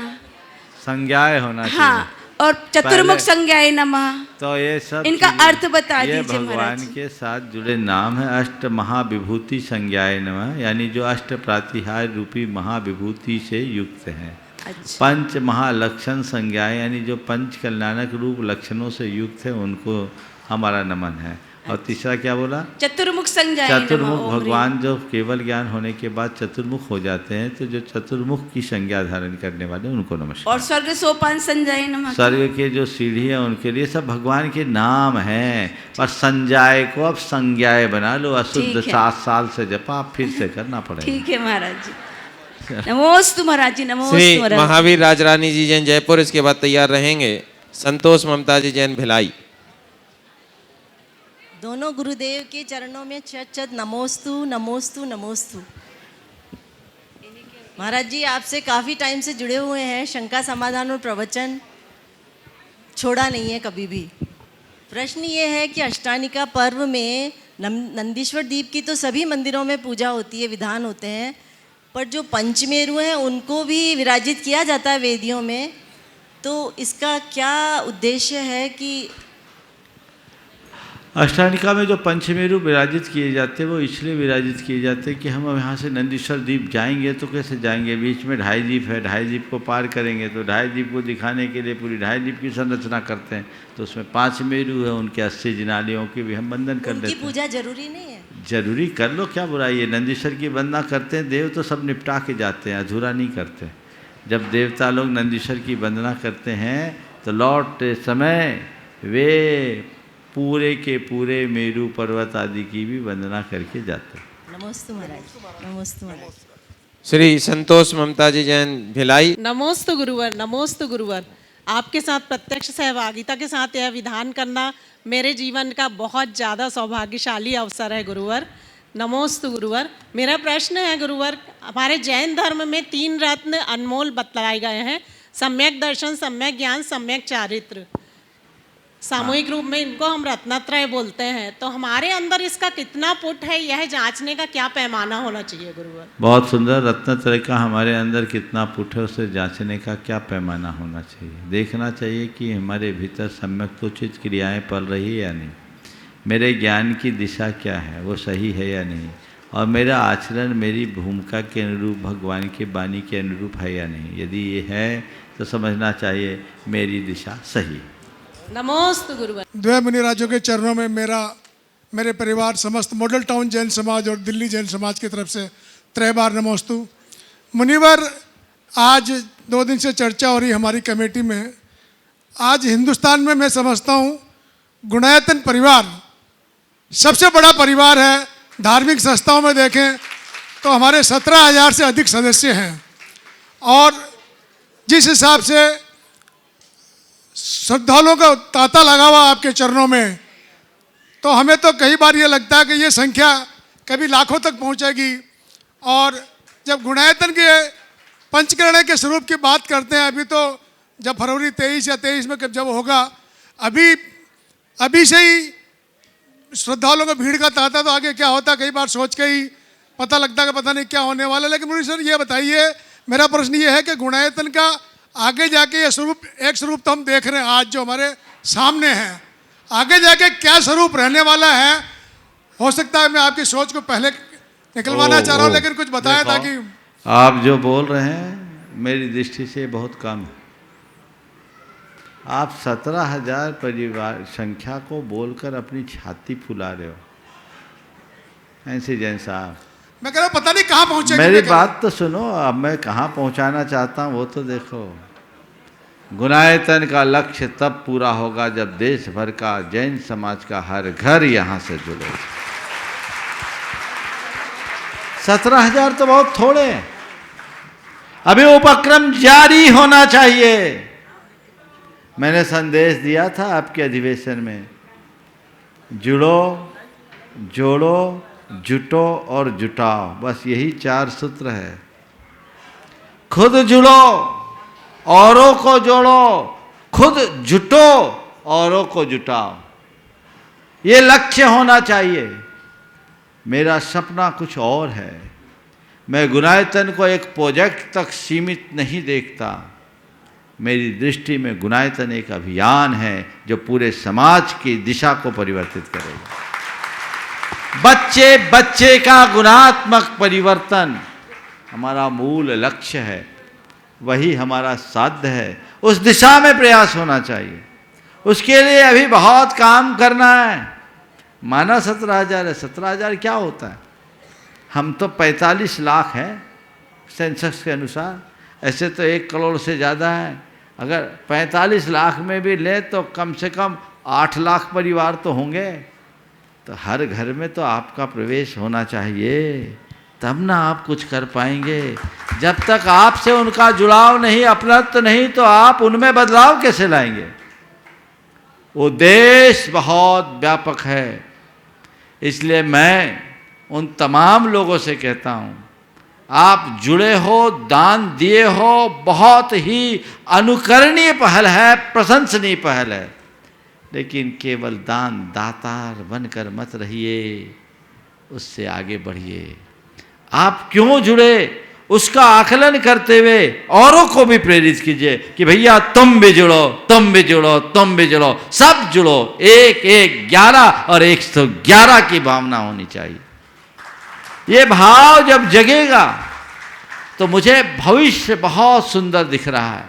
संज्ञाय होना चाहिए। हाँ, और चतुर्मुख संज्ञाय नमः। तो ये सब इनका अर्थ बता ये दीजिए महाराज। भगवान के साथ जुड़े नाम है। अष्ट महाविभूति संज्ञाय नमः, यानी जो अष्ट प्रातिहार्य रूपी महाविभूति से युक्त हैं। अच्छा। पंच महालक्षण संज्ञाय, यानी जो पंच कल्याणक रूप लक्षणों से युक्त है, उनको हमारा नमन है। और तीसरा क्या बोला? चतुर्मुख संज्ञाय नमः। चतुर्मुख भगवान जो केवल ज्ञान होने के बाद चतुर्मुख हो जाते हैं, तो जो चतुर्मुख की संज्ञा धारण करने वाले उनको नमस्कार। और स्वर्ग सोपान संज्ञाय नमः। स्वर्ग के जो सीढ़ी है उनके लिए सब भगवान के नाम हैं, पर संज्ञाय को अब संज्ञाय बना लो। अशुद्ध 7 साल से जपा, फिर से करना पड़ेगा। ठीक है महाराज जी। नमोस्तु महाराज जी, नमोस्तु श्री महाराज। महावीर राजरानी जी जैन जयपुर, इसके बाद तैयार रहेंगे संतोष ममता जी जैन भिलाई। दोनों गुरुदेव के चरणों में चत नमोस्तु नमोस्तु नमोस्तु। महाराज जी, आपसे काफ़ी टाइम से जुड़े हुए हैं, शंका समाधान और प्रवचन छोड़ा नहीं है कभी भी। प्रश्न ये है कि अष्टानिका पर्व में नंदीश्वर दीप की तो सभी मंदिरों में पूजा होती है, विधान होते हैं, पर जो पंचमेरु हैं उनको भी विराजित किया जाता है वेदियों में। तो इसका क्या उद्देश्य है कि अष्टानिका में जो पंचमेरु विराजित किए जाते हैं वो इसलिए विराजित किए जाते हैं कि हम अब यहाँ से नंदीश्वर द्वीप जाएंगे तो कैसे जाएंगे, बीच में 2.5 द्वीप है, 2.5 द्वीप को पार करेंगे तो 2.5 द्वीप को दिखाने के लिए पूरी 2.5 द्वीप की संरचना करते हैं। तो उसमें 5 मेरु है, उनके 80 जिनालियों की भी हम वंदन कर देते हैं। पूजा जरूरी नहीं है? जरूरी कर लो, क्या बुराई है। नंदीश्वर की वंदना करते हैं, देव तो सब निपटा के जाते हैं, अधूरा नहीं करते। जब देवता लोग नंदीश्वर की वंदना करते हैं तो लौटते समय वे पूरे के पूरे मेरु पर्वत आदि की भी वंदना करके जाते हैं। नमोस्तु महाराज, नमोस्तु महाराज। श्री संतोष ममता जी जैन भिलाई। नमोस्तु गुरुवर, नमोस्तु गुरुवर। आपके साथ प्रत्यक्ष सहभागिता के साथ यह विधान करना मेरे जीवन का बहुत ज़्यादा सौभाग्यशाली अवसर है गुरुवर। नमोस्तु गुरुवर। मेरा प्रश्न है गुरुवर, हमारे जैन धर्म में 3 रत्न अनमोल बतलाए गए हैं, सम्यक दर्शन, सम्यक ज्ञान, सम्यक चारित्र। सामूहिक रूप में इनको हम रत्नत्रय बोलते हैं। तो हमारे अंदर इसका कितना पुट है, यह जांचने का क्या पैमाना होना चाहिए गुरुवर? बहुत सुंदर। रत्नत्रय का हमारे अंदर कितना पुट है उसे जांचने का क्या पैमाना होना चाहिए। देखना चाहिए कि हमारे भीतर सम्यक उचित क्रियाएं पल रही है या नहीं, मेरे ज्ञान की दिशा क्या है, वो सही है या नहीं, और मेरा आचरण मेरी भूमिका के अनुरूप, भगवान की वाणी के अनुरूप है या नहीं। यदि ये है तो समझना चाहिए मेरी दिशा सही। नमोस्तु गुरुवर। द्वय मुनिराजों के चरणों में मेरे परिवार, समस्त मॉडल टाउन जैन समाज और दिल्ली जैन समाज की तरफ से 3 बार नमोस्तु। मुनिवर, आज 2 दिन से चर्चा हो रही हमारी कमेटी में, आज हिंदुस्तान में मैं समझता हूँ गुणायतन परिवार सबसे बड़ा परिवार है। धार्मिक संस्थाओं में देखें तो हमारे 17,000 से अधिक सदस्य हैं, और जिस हिसाब से श्रद्धालुओं का तांता लगा हुआ आपके चरणों में, तो हमें तो कई बार ये लगता है कि ये संख्या कभी लाखों तक पहुंचेगी। और जब गुणायतन के पंचकरण के स्वरूप की बात करते हैं, अभी तो जब फरवरी 23 या 23 में जब होगा, अभी से ही श्रद्धालुओं का भीड़ का तांता, तो आगे क्या होता कई बार सोच के ही पता लगता है कि पता नहीं क्या होने वाला। लेकिन मुनि सर ये बताइए, मेरा प्रश्न ये है कि गुणायतन का आगे जाके ये स्वरूप, एक स्वरूप तो हम देख रहे हैं आज जो हमारे सामने है, आगे जाके क्या स्वरूप रहने वाला है। हो सकता है मैं आपकी सोच को पहले निकलवाना चाह रहा हूँ, लेकिन कुछ बताया ताकि। आप जो बोल रहे हैं मेरी दृष्टि से बहुत कम है। आप 17,000 परिवार संख्या को बोलकर अपनी छाती फुला रहे हो ऐसे जैन साहब। मैं कह रहा हूँ पता नहीं कहाँ पहुँचेगी। मेरी बात तो सुनो, अब मैं कहाँ पहुँचाना चाहता हूँ वो तो देखो। गुणायतन का लक्ष्य तब पूरा होगा जब देश भर का जैन समाज का हर घर यहाँ से जुड़े। 17,000 तो बहुत थोड़े हैं, अभी उपक्रम जारी होना चाहिए। मैंने संदेश दिया था आपके अधिवेशन में, जुड़ो, जोड़ो, जुटो और जुटाओ, बस यही 4 सूत्र है। खुद जुड़ो, औरों को जोड़ो, खुद जुटो, औरों को जुटाओ, ये लक्ष्य होना चाहिए। मेरा सपना कुछ और है। मैं गुणायतन को एक प्रोजेक्ट तक सीमित नहीं देखता। मेरी दृष्टि में गुणायतन एक अभियान है जो पूरे समाज की दिशा को परिवर्तित करेगा। बच्चे बच्चे का गुणात्मक परिवर्तन हमारा मूल लक्ष्य है, वही हमारा साध्य है। उस दिशा में प्रयास होना चाहिए। उसके लिए अभी बहुत काम करना है। माना 17,000 है, 17,000 क्या होता है? हम तो 45 लाख हैं सेंसस के अनुसार, ऐसे तो 1 करोड़ से ज़्यादा है। अगर 45 लाख में भी ले तो कम से कम 8 लाख परिवार तो होंगे। तो हर घर में तो आपका प्रवेश होना चाहिए, तब ना आप कुछ कर पाएंगे। जब तक आपसे उनका जुड़ाव नहीं, अपनत्व नहीं, तो आप उनमें बदलाव कैसे लाएंगे? वो देश बहुत व्यापक है। इसलिए मैं उन तमाम लोगों से कहता हूँ, आप जुड़े हो, दान दिए हो, बहुत ही अनुकरणीय पहल है, प्रशंसनीय पहल है। लेकिन केवल दान दातार बनकर मत रहिए, उससे आगे बढ़िए। आप क्यों जुड़े उसका आकलन करते हुए औरों को भी प्रेरित कीजिए कि भैया तुम भी जुड़ो, तुम भी जुड़ो, तुम भी जुड़ो, सब जुड़ो। 1-1-11 और 111 की भावना होनी चाहिए। ये भाव जब जगेगा तो मुझे भविष्य बहुत सुंदर दिख रहा है।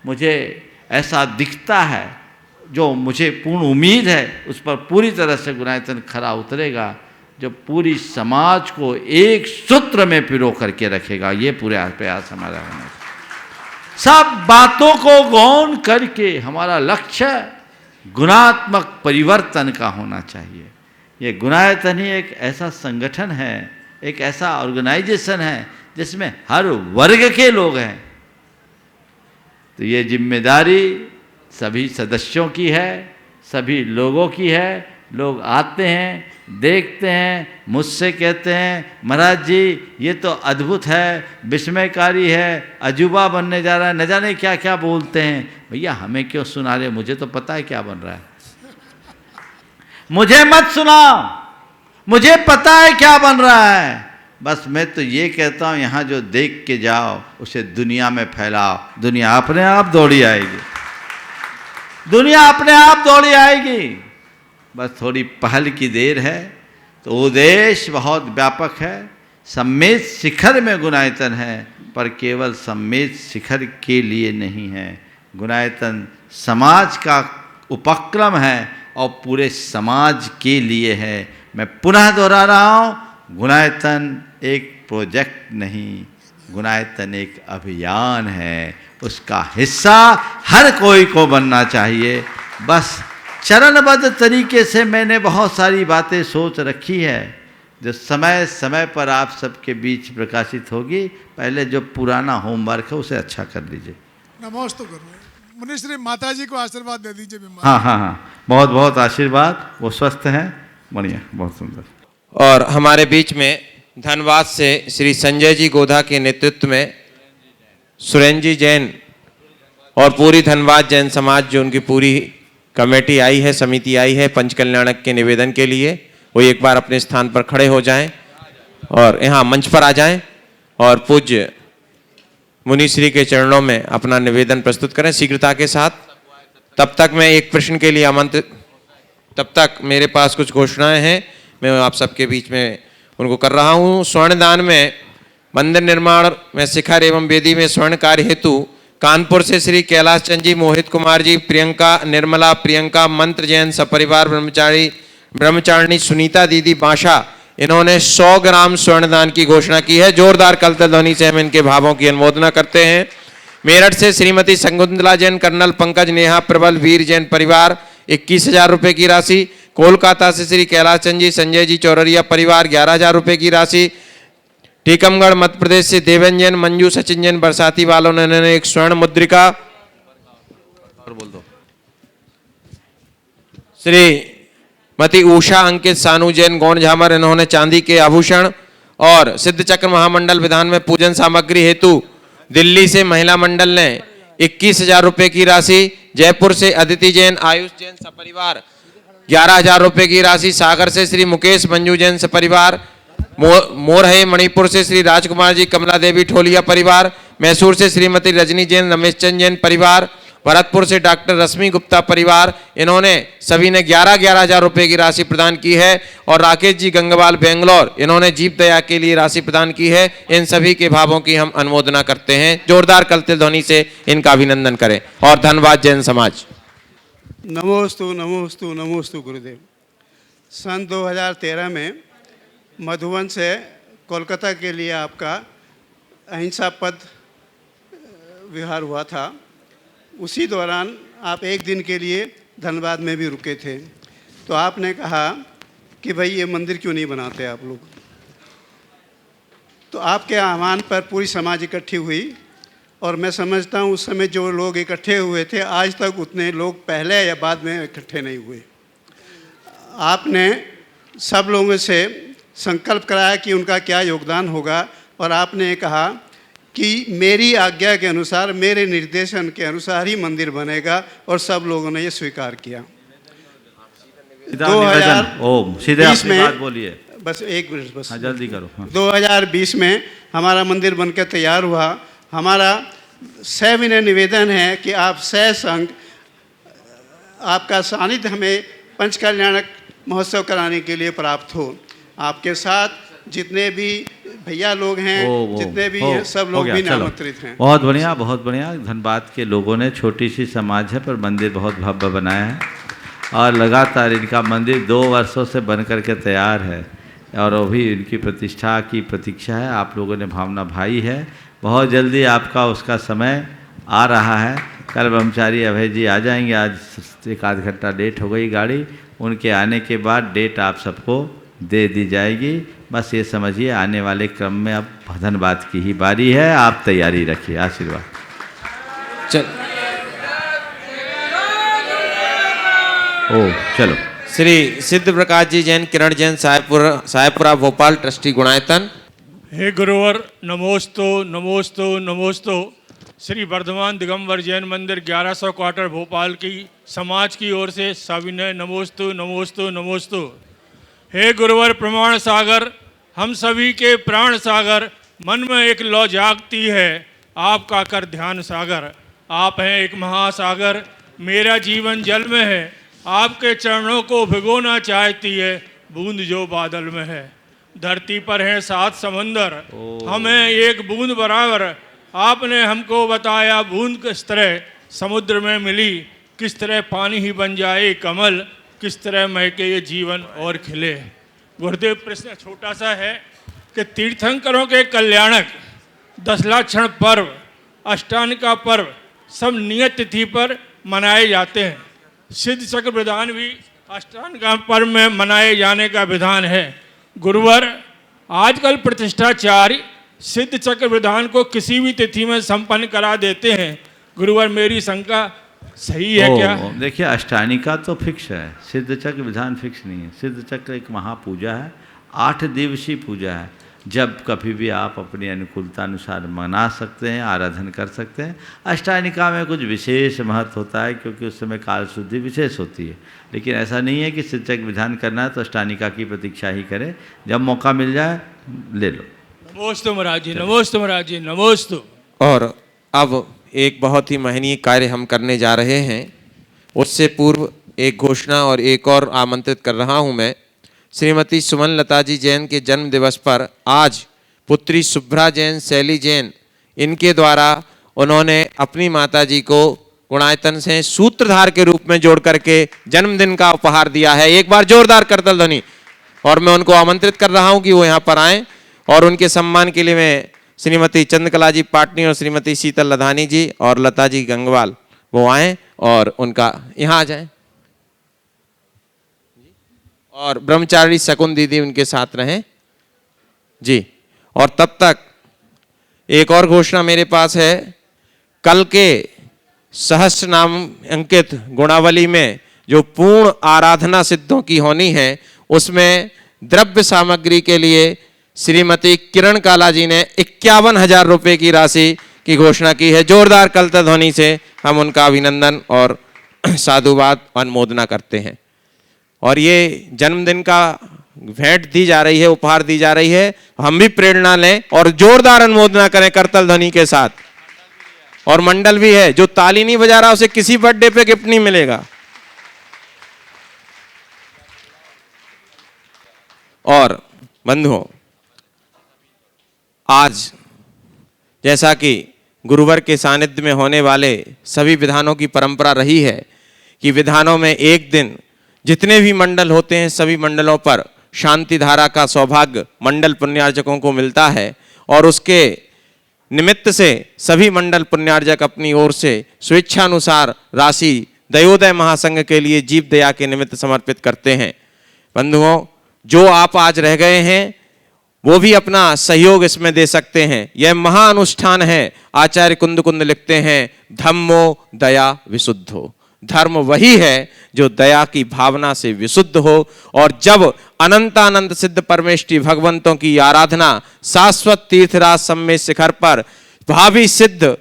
मुझे ऐसा दिखता है, जो मुझे पूर्ण उम्मीद है उस पर पूरी तरह से गुणायतन खरा उतरेगा, जो पूरी समाज को एक सूत्र में पिरो करके रखेगा। ये पूरे प्रयास हमारा होना चाहिए। सब बातों को गौण करके हमारा लक्ष्य गुणात्मक परिवर्तन का होना चाहिए। ये गुणायतन ही एक ऐसा संगठन है, एक ऐसा ऑर्गेनाइजेशन है जिसमें हर वर्ग के लोग हैं। तो ये जिम्मेदारी सभी सदस्यों की है, सभी लोगों की है। लोग आते हैं, देखते हैं, मुझसे कहते हैं महाराज जी ये तो अद्भुत है, विस्मयकारी है, अजूबा बनने जा रहा है, न जाने क्या क्या बोलते हैं। भैया हमें क्यों सुना रहे, मुझे तो पता है क्या बन रहा है। मुझे मत सुनाओ, मुझे पता है क्या बन रहा है। बस मैं तो ये कहता हूँ यहाँ जो देख के जाओ उसे दुनिया में फैलाओ, दुनिया अपने आप दौड़ी आएगी, दुनिया अपने आप दौड़ी आएगी। बस थोड़ी पहल की देर है। तो उद्देश्य बहुत व्यापक है। सम्मेद शिखर में गुणायतन है, पर केवल सम्मेद शिखर के लिए नहीं है। गुणायतन समाज का उपक्रम है और पूरे समाज के लिए है। मैं पुनः दोहरा रहा हूँ, गुणायतन एक प्रोजेक्ट नहीं, गुणायतन एक अभियान है। उसका हिस्सा हर कोई को बनना चाहिए। बस चरणबद्ध तरीके से मैंने बहुत सारी बातें सोच रखी है, जो समय समय पर आप सबके बीच प्रकाशित होगी। पहले जो पुराना होमवर्क है उसे अच्छा कर लीजिए। नमस्ते गुरु मुनिश्री माता जी को आशीर्वाद दे दीजिए। हाँ, बहुत बहुत आशीर्वाद। वो स्वस्थ हैं, बढ़िया, बहुत सुंदर। और हमारे बीच में धनबाद से श्री संजय जी गोधा के नेतृत्व में सुरेंद्र जी जैन और पूरी धनबाद जैन समाज, जो उनकी पूरी कमेटी आई है, समिति आई है पंचकल्याणक के निवेदन के लिए, वो एक बार अपने स्थान पर खड़े हो जाएं और यहाँ मंच पर आ जाएं और पूज्य मुनिश्री के चरणों में अपना निवेदन प्रस्तुत करें शीघ्रता के साथ। तब तक मैं एक प्रश्न के लिए आमंत्रित, तब तक मेरे पास कुछ घोषणाएं हैं, मैं आप सबके बीच में उनको कर रहा हूँ। स्वर्णदान में मंदिर निर्माण में शिखर एवं वेदी में स्वर्ण कार्य हेतु कानपुर से श्री कैलाश चंद जी, मोहित कुमार जी, प्रियंका, निर्मला, प्रियंका, मंत्र जैन, सपरिवार ब्रह्मचारिणी सुनीता दीदी बांशा, इन्होंने 100 ग्राम स्वर्णदान की घोषणा की है। जोरदार कलतल ध्वनि से हम इनके भावों की अनुमोदना करते हैं। मेरठ से श्रीमती शकुंतला जैन, कर्नल पंकज, नेहा, प्रबल, वीर जैन परिवार 21,000 रुपये की राशि। कोलकाता से श्री कैलाश चंद जी, संजय जी चौररिया परिवार 11,000 रुपये की राशि। टीकमगढ़ मध्य प्रदेश से देवन जैन, मंजू, सचिन जैन बरसाती वालों ने एक स्वर्ण मुद्रिका। बोल दो। श्रीमती उषा अंकित सानू जैन गौंड झामर, इन्होंने चांदी के आभूषण और सिद्ध चक्र महामंडल विधान में पूजन सामग्री हेतु दिल्ली से महिला मंडल ने 21,000 रुपये की राशि। जयपुर से अदिति जैन, आयुष जैन सपरिवार 11,000 रुपये की राशि। सागर से श्री मुकेश मंजू जैन सपरिवार। मोरहे मणिपुर से श्री राजकुमार जी, कमला देवी ठोलिया परिवार। मैसूर से श्रीमती रजनी जैन, रमेश चंद जैन परिवार। भरतपुर से डॉक्टर रश्मि गुप्ता परिवार, इन्होंने सभी ने 11,000 रुपये की राशि प्रदान की है। और राकेश जी गंगवाल बेंगलोर, इन्होंने जीव दया के लिए राशि प्रदान की है। इन सभी के भावों की हम अनुमोदना करते हैं। जोरदार कलतल ध्वनि से इनका अभिनंदन करें। और धन्यवाद जैन समाज। नमोस्तु नमोस्तु नमोस्तु गुरुदेव। सन 2013 में मधुबन से कोलकाता के लिए आपका अहिंसा पद विहार हुआ था। उसी दौरान आप एक दिन के लिए धनबाद में भी रुके थे। तो आपने कहा कि भाई ये मंदिर क्यों नहीं बनाते आप लोग। तो आपके आह्वान पर पूरी समाज इकट्ठी हुई और मैं समझता हूँ उस समय जो लोग इकट्ठे हुए थे आज तक उतने लोग पहले या बाद में इकट्ठे नहीं हुए। आपने सब लोगों से संकल्प कराया कि उनका क्या योगदान होगा और आपने कहा कि मेरी आज्ञा के अनुसार, मेरे निर्देशन के अनुसार ही मंदिर बनेगा और सब लोगों ने ये स्वीकार किया। 2020 में बस एक मिनट बस। हाँ जल्दी करो। हाँ। 2020 में हमारा मंदिर बनकर तैयार हुआ। हमारा सविनय निवेदन है कि आप संघ आपका सानिध्य हमें पंच कल्याणक महोत्सव कराने के लिए प्राप्त हो। आपके साथ जितने भी भैया लोग हैं, जितने भी हैं, सब लोग भी आमंत्रित हैं। बहुत बढ़िया, बहुत बढ़िया। धनबाद के लोगों ने, छोटी सी समाज है पर मंदिर बहुत भव्य बनाया है और लगातार इनका मंदिर 2 वर्षों से बन करके तैयार है और अभी इनकी प्रतिष्ठा की प्रतीक्षा है। आप लोगों ने भावना भाई है। बहुत जल्दी आपका उसका समय आ रहा है। कल ब्रह्मचारी अभय जी आ जाएंगे। आज 1 आध घंटा लेट हो गई गाड़ी। उनके आने के बाद डेट आप सबको दे दी जाएगी। बस ये समझिए आने वाले क्रम में अब धनबाद की ही बारी है। आप तैयारी रखिए। आशीर्वाद। चलो। श्री सिद्ध प्रकाश जी जैन, किरण जैन, साहेबपुरा भोपाल, ट्रस्टी गुणायतन। हे गुरुवर नमोस्तु नमोस्तु नमोस्तु। श्री वर्धमान दिगंबर जैन मंदिर 1100 क्वार्टर भोपाल की समाज की ओर से सविनय नमोस्तु नमोस्तु नमोस्तु। हे गुरुवर प्रमाण सागर, हम सभी के प्राण सागर, मन में एक लौ जागती है आपका कर ध्यान सागर। आप हैं एक महासागर, मेरा जीवन जल में है, आपके चरणों को भिगोना चाहती है बूंद जो बादल में है। धरती पर हैं 7 समंदर, हमें एक बूंद बराबर। आपने हमको बताया बूंद किस तरह समुद्र में मिली, किस तरह पानी ही बन जाए कमल, किस तरह महके ये जीवन और खिले। गुरुदेव प्रश्न छोटा सा है कि तीर्थंकरों के कल्याणक 10 लाक्षण पर्व, अष्टानिका पर्व सब नियत तिथि पर मनाए जाते हैं। सिद्ध चक्र विधान भी अष्टानिका पर्व में मनाए जाने का विधान है। गुरुवर आजकल प्रतिष्ठाचार्य सिद्ध चक्र विधान को किसी भी तिथि में संपन्न करा देते हैं। गुरुवर मेरी शंका सही है क्या? देखिए अष्टानिका तो फिक्स है, सिद्ध चक्र विधान फिक्स नहीं है। सिद्ध चक्र एक महापूजा है, 8 दिवसीय पूजा है। जब कभी भी आप अपनी अनुकूलता अनुसार मना सकते हैं, आराधन कर सकते हैं। अष्टानिका में कुछ विशेष महत्व होता है क्योंकि उस समय काल शुद्धि विशेष होती है। लेकिन ऐसा नहीं है कि सिद्ध चक्र विधान करना है तो अष्टानिका की प्रतीक्षा ही करें, जब मौका मिल जाए ले लो। नमोस्तु महाराज जी, नमोस्तु महाराज जी, नमोस्तु। और अब एक बहुत ही महनीय कार्य हम करने जा रहे हैं। उससे पूर्व एक घोषणा और एक और आमंत्रित कर रहा हूं मैं। श्रीमती सुमन लता जी जैन के जन्म दिवस पर आज पुत्री शुभ्रा जैन, शैली जैन, इनके द्वारा उन्होंने अपनी माता जी को गुणायतन से सूत्रधार के रूप में जोड़ करके जन्मदिन का उपहार दिया है। एक बार जोरदार करतल ध्वनि। और मैं उनको आमंत्रित कर रहा हूं कि वो यहाँ पर आएँ और उनके सम्मान के लिए मैं श्रीमती चंद्रकला जी पाटनी और श्रीमती शीतल लधानी जी और लता जी गंगवाल वो आएँ और उनका यहाँ आ जाएं। और ब्रह्मचारी शकुन दीदी उनके साथ रहें जी। और तब तक एक और घोषणा मेरे पास है। कल के सहस्त्र नाम अंकित गुणावली में जो पूर्ण आराधना सिद्धों की होनी है, उसमें द्रव्य सामग्री के लिए श्रीमती किरण काला जी ने 51,000 रुपये की राशि की घोषणा की है। जोरदार कलता ध्वनि से हम उनका अभिनंदन और साधुवाद अनुमोदना करते हैं। और ये जन्मदिन का भेंट दी जा रही है, उपहार दी जा रही है। हम भी प्रेरणा लें और जोरदार अनुमोदना करें करतल ध्वनि के साथ। और मंडल भी है, जो ताली नहीं बजा रहा उसे किसी बर्थडे पे गिफ्ट नहीं मिलेगा। और बंधुओं, आज जैसा कि गुरुवर के सानिध्य में होने वाले सभी विधानों की परंपरा रही है कि विधानों में एक दिन जितने भी मंडल होते हैं सभी मंडलों पर शांति धारा का सौभाग्य मंडल पुण्यार्जकों को मिलता है। और उसके निमित्त से सभी मंडल पुण्यार्जक अपनी ओर से स्वेच्छानुसार राशि दयोदय महासंघ के लिए जीव दया के निमित्त समर्पित करते हैं। बंधुओं, जो आप आज रह गए हैं वो भी अपना सहयोग इसमें दे सकते हैं। यह महाअनुष्ठान है। आचार्य कुंद कुंद लिखते हैं, धम्मो दया विशुद्धो। धर्म वही है जो दया की भावना से विशुद्ध हो। और जब अनंतानंद सिद्ध परमेष्टि भगवंतों की आराधना शाश्वत तीर्थराज सम्मेद शिखर पर भावी सिद्ध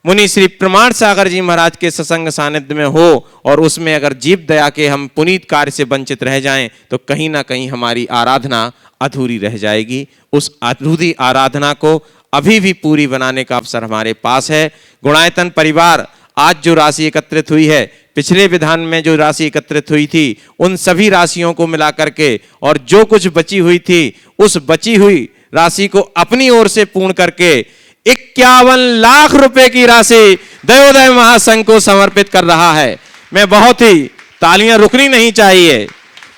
मुनि श्री प्रमाण सागर जी महाराज के सत्संग सानिध्य में हो और उसमें अगर जीव दया के हम पुनीत कार्य से वंचित रह जाएं तो कहीं ना कहीं हमारी आराधना अधूरी रह जाएगी। उस अधूरी आराधना को अभी भी पूरी बनाने का अवसर हमारे पास है। गुणायतन परिवार आज जो राशि एकत्रित हुई है, पिछले विधान में जो राशि एकत्रित हुई थी, उन सभी राशियों को मिला करके और जो कुछ बची हुई थी उस बची हुई राशि को अपनी ओर से पूर्ण करके 51 लाख रुपए की राशि दयोदय महासंघ को समर्पित कर रहा है। मैं बहुत ही तालियां रुकनी नहीं चाहिए,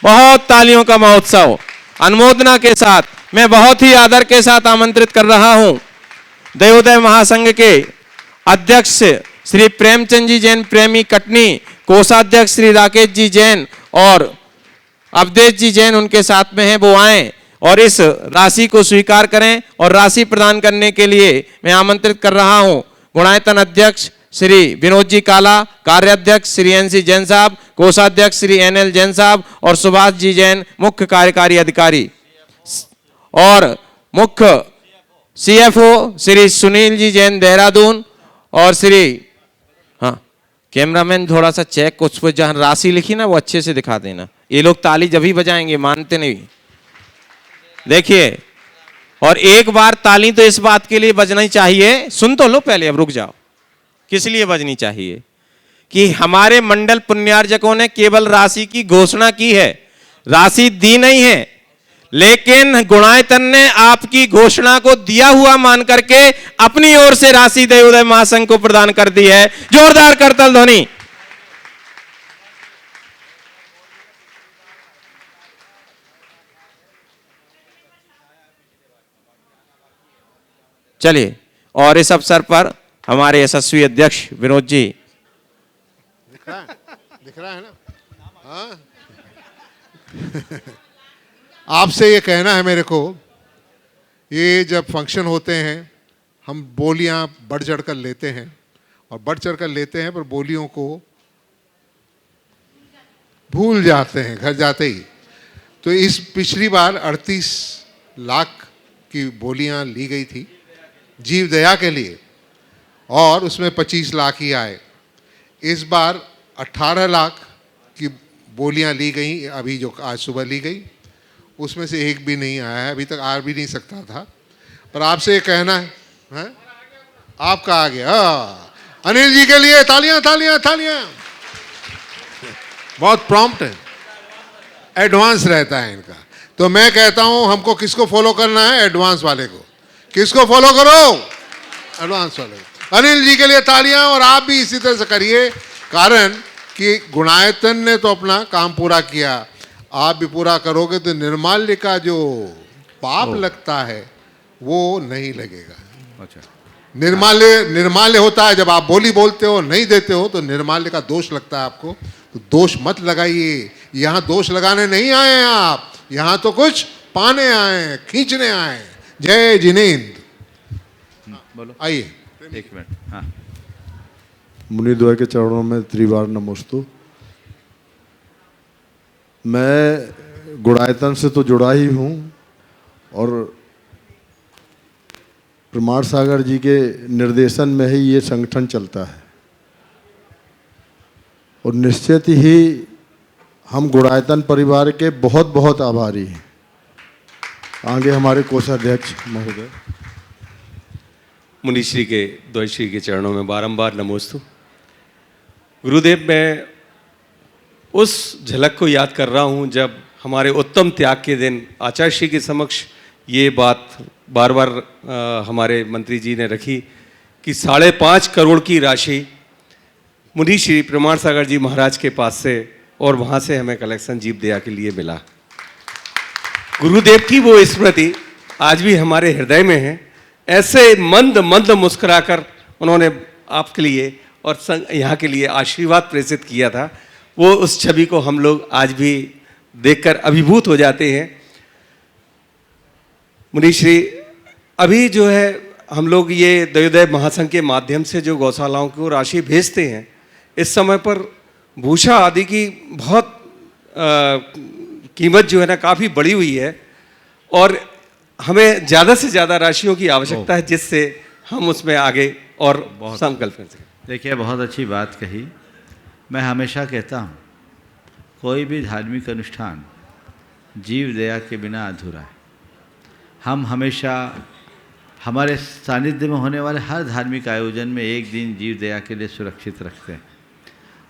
बहुत तालियों का महोत्सव अनुमोदना के साथ मैं बहुत ही आदर के साथ आमंत्रित कर रहा हूं दयोदय महासंघ के अध्यक्ष श्री प्रेमचंद जी जैन प्रेमी कटनी, कोषाध्यक्ष श्री राकेश जी जैन और अवधेश जी जैन उनके साथ में हैं, वो आए और इस राशि को स्वीकार करें। और राशि प्रदान करने के लिए मैं आमंत्रित कर रहा हूं गुणायतन अध्यक्ष श्री विनोद जी काला, कार्याध्यक्ष श्री एनसी जैन साहब, कोषाध्यक्ष श्री एनएल जैन साहब और सुभाष जी जैन मुख्य कार्यकारी अधिकारी और मुख्य सीएफओ श्री सुनील जी जैन देहरादून और श्री कैमरामैन थोड़ा सा चेक उस पर जहां राशि लिखी ना वो अच्छे से दिखा देना। ये लोग ताली जब ही बजाएंगे, मानते नहीं। देखिए, और एक बार ताली तो इस बात के लिए बजना ही चाहिए, सुन तो लो पहले, अब रुक जाओ। किस लिए बजनी चाहिए कि हमारे मंडल पुण्यार्जकों ने केवल राशि की घोषणा की है, राशि दी नहीं है, लेकिन गुणायतन ने आपकी घोषणा को दिया हुआ मान करके अपनी ओर से राशि दयोदय महासंघ को प्रदान कर दी है। जोरदार करताल ध्वनि। चलिए, और इस अवसर पर हमारे यशस्वी अध्यक्ष विनोद जी। दिख रहा है ना? हाँ? आपसे ये कहना है मेरे को, ये जब फंक्शन होते हैं हम बोलियां बढ़ चढ़ कर लेते हैं और बढ़ चढ़ कर लेते हैं, पर बोलियों को भूल जाते हैं घर जाते ही। तो इस पिछली बार 38 लाख की बोलियां ली गई थी जीव दया के लिए और उसमें 25 लाख ही आए। इस बार 18 लाख की बोलियां ली गई, अभी जो आज सुबह ली गई उसमें से एक भी नहीं आया है, अभी तक आ भी नहीं सकता था। पर आपसे ये कहना है, आपका आ गया। अनिल जी के लिए तालियां तालियां तालियां। बहुत प्रॉम्प्ट है, एडवांस रहता है इनका। तो मैं कहता हूं हमको किसको फॉलो करना है? एडवांस वाले को। किसको फॉलो करो? एडवांस वाले को। अनिल जी के लिए तालियां, और आप भी इसी तरह से करिए, कारण कि गुणायतन ने तो अपना काम पूरा किया, आप भी पूरा करोगे तो निर्माल्य का जो पाप लगता है वो नहीं लगेगा। अच्छा, निर्माल्य होता है जब आप बोली बोलते हो, नहीं देते हो तो निर्माल्य का दोष लगता है आपको। तो दोष मत लगाइए, यहाँ दोष लगाने नहीं आए हैं आप, यहाँ तो कुछ पाने आए हैं, खींचने आए हैं। जय जिनेंद्र। बोलो, आइए। एक मिनट। हाँ, मुनिद्वय के चरणों में त्रिवार नमोस्तु। मैं गुणायतन से तो जुड़ा ही हूँ और प्रमाण सागर जी के निर्देशन में ही ये संगठन चलता है और निश्चित ही हम गुणायतन परिवार के बहुत बहुत आभारी हैं। आगे हमारे कोषाध्यक्ष महोदय। मुनिश्री के द्वयश्री के चरणों में बारंबार नमोस्तु। गुरुदेव, मैं उस झलक को याद कर रहा हूँ जब हमारे उत्तम त्याग के दिन आचार्य श्री के समक्ष ये बात बार बार हमारे मंत्री जी ने रखी कि 5.5 करोड़ की राशि मुनि श्री प्रमाण सागर जी महाराज के पास से और वहाँ से हमें कलेक्शन जीव दया के लिए मिला। गुरुदेव की वो स्मृति आज भी हमारे हृदय में है। ऐसे मंद मंद मुस्कुराकर उन्होंने आपके लिए और यहाँ के लिए आशीर्वाद प्रेषित किया था, वो उस छवि को हम लोग आज भी देखकर अभिभूत हो जाते हैं। मुनिश्री, अभी जो है हम लोग ये दयोदय महासंघ के माध्यम से जो गौशालाओं को राशि भेजते हैं, इस समय पर भूषा आदि की बहुत कीमत जो है ना काफ़ी बढ़ी हुई है और हमें ज़्यादा से ज़्यादा राशियों की आवश्यकता है, जिससे हम उसमें आगे और संकल्प कर सकें। देखिए, बहुत अच्छी बात कही। मैं हमेशा कहता हूँ कोई भी धार्मिक अनुष्ठान जीव दया के बिना अधूरा है। हम हमेशा हमारे सानिध्य में होने वाले हर धार्मिक आयोजन में एक दिन जीव दया के लिए सुरक्षित रखते हैं,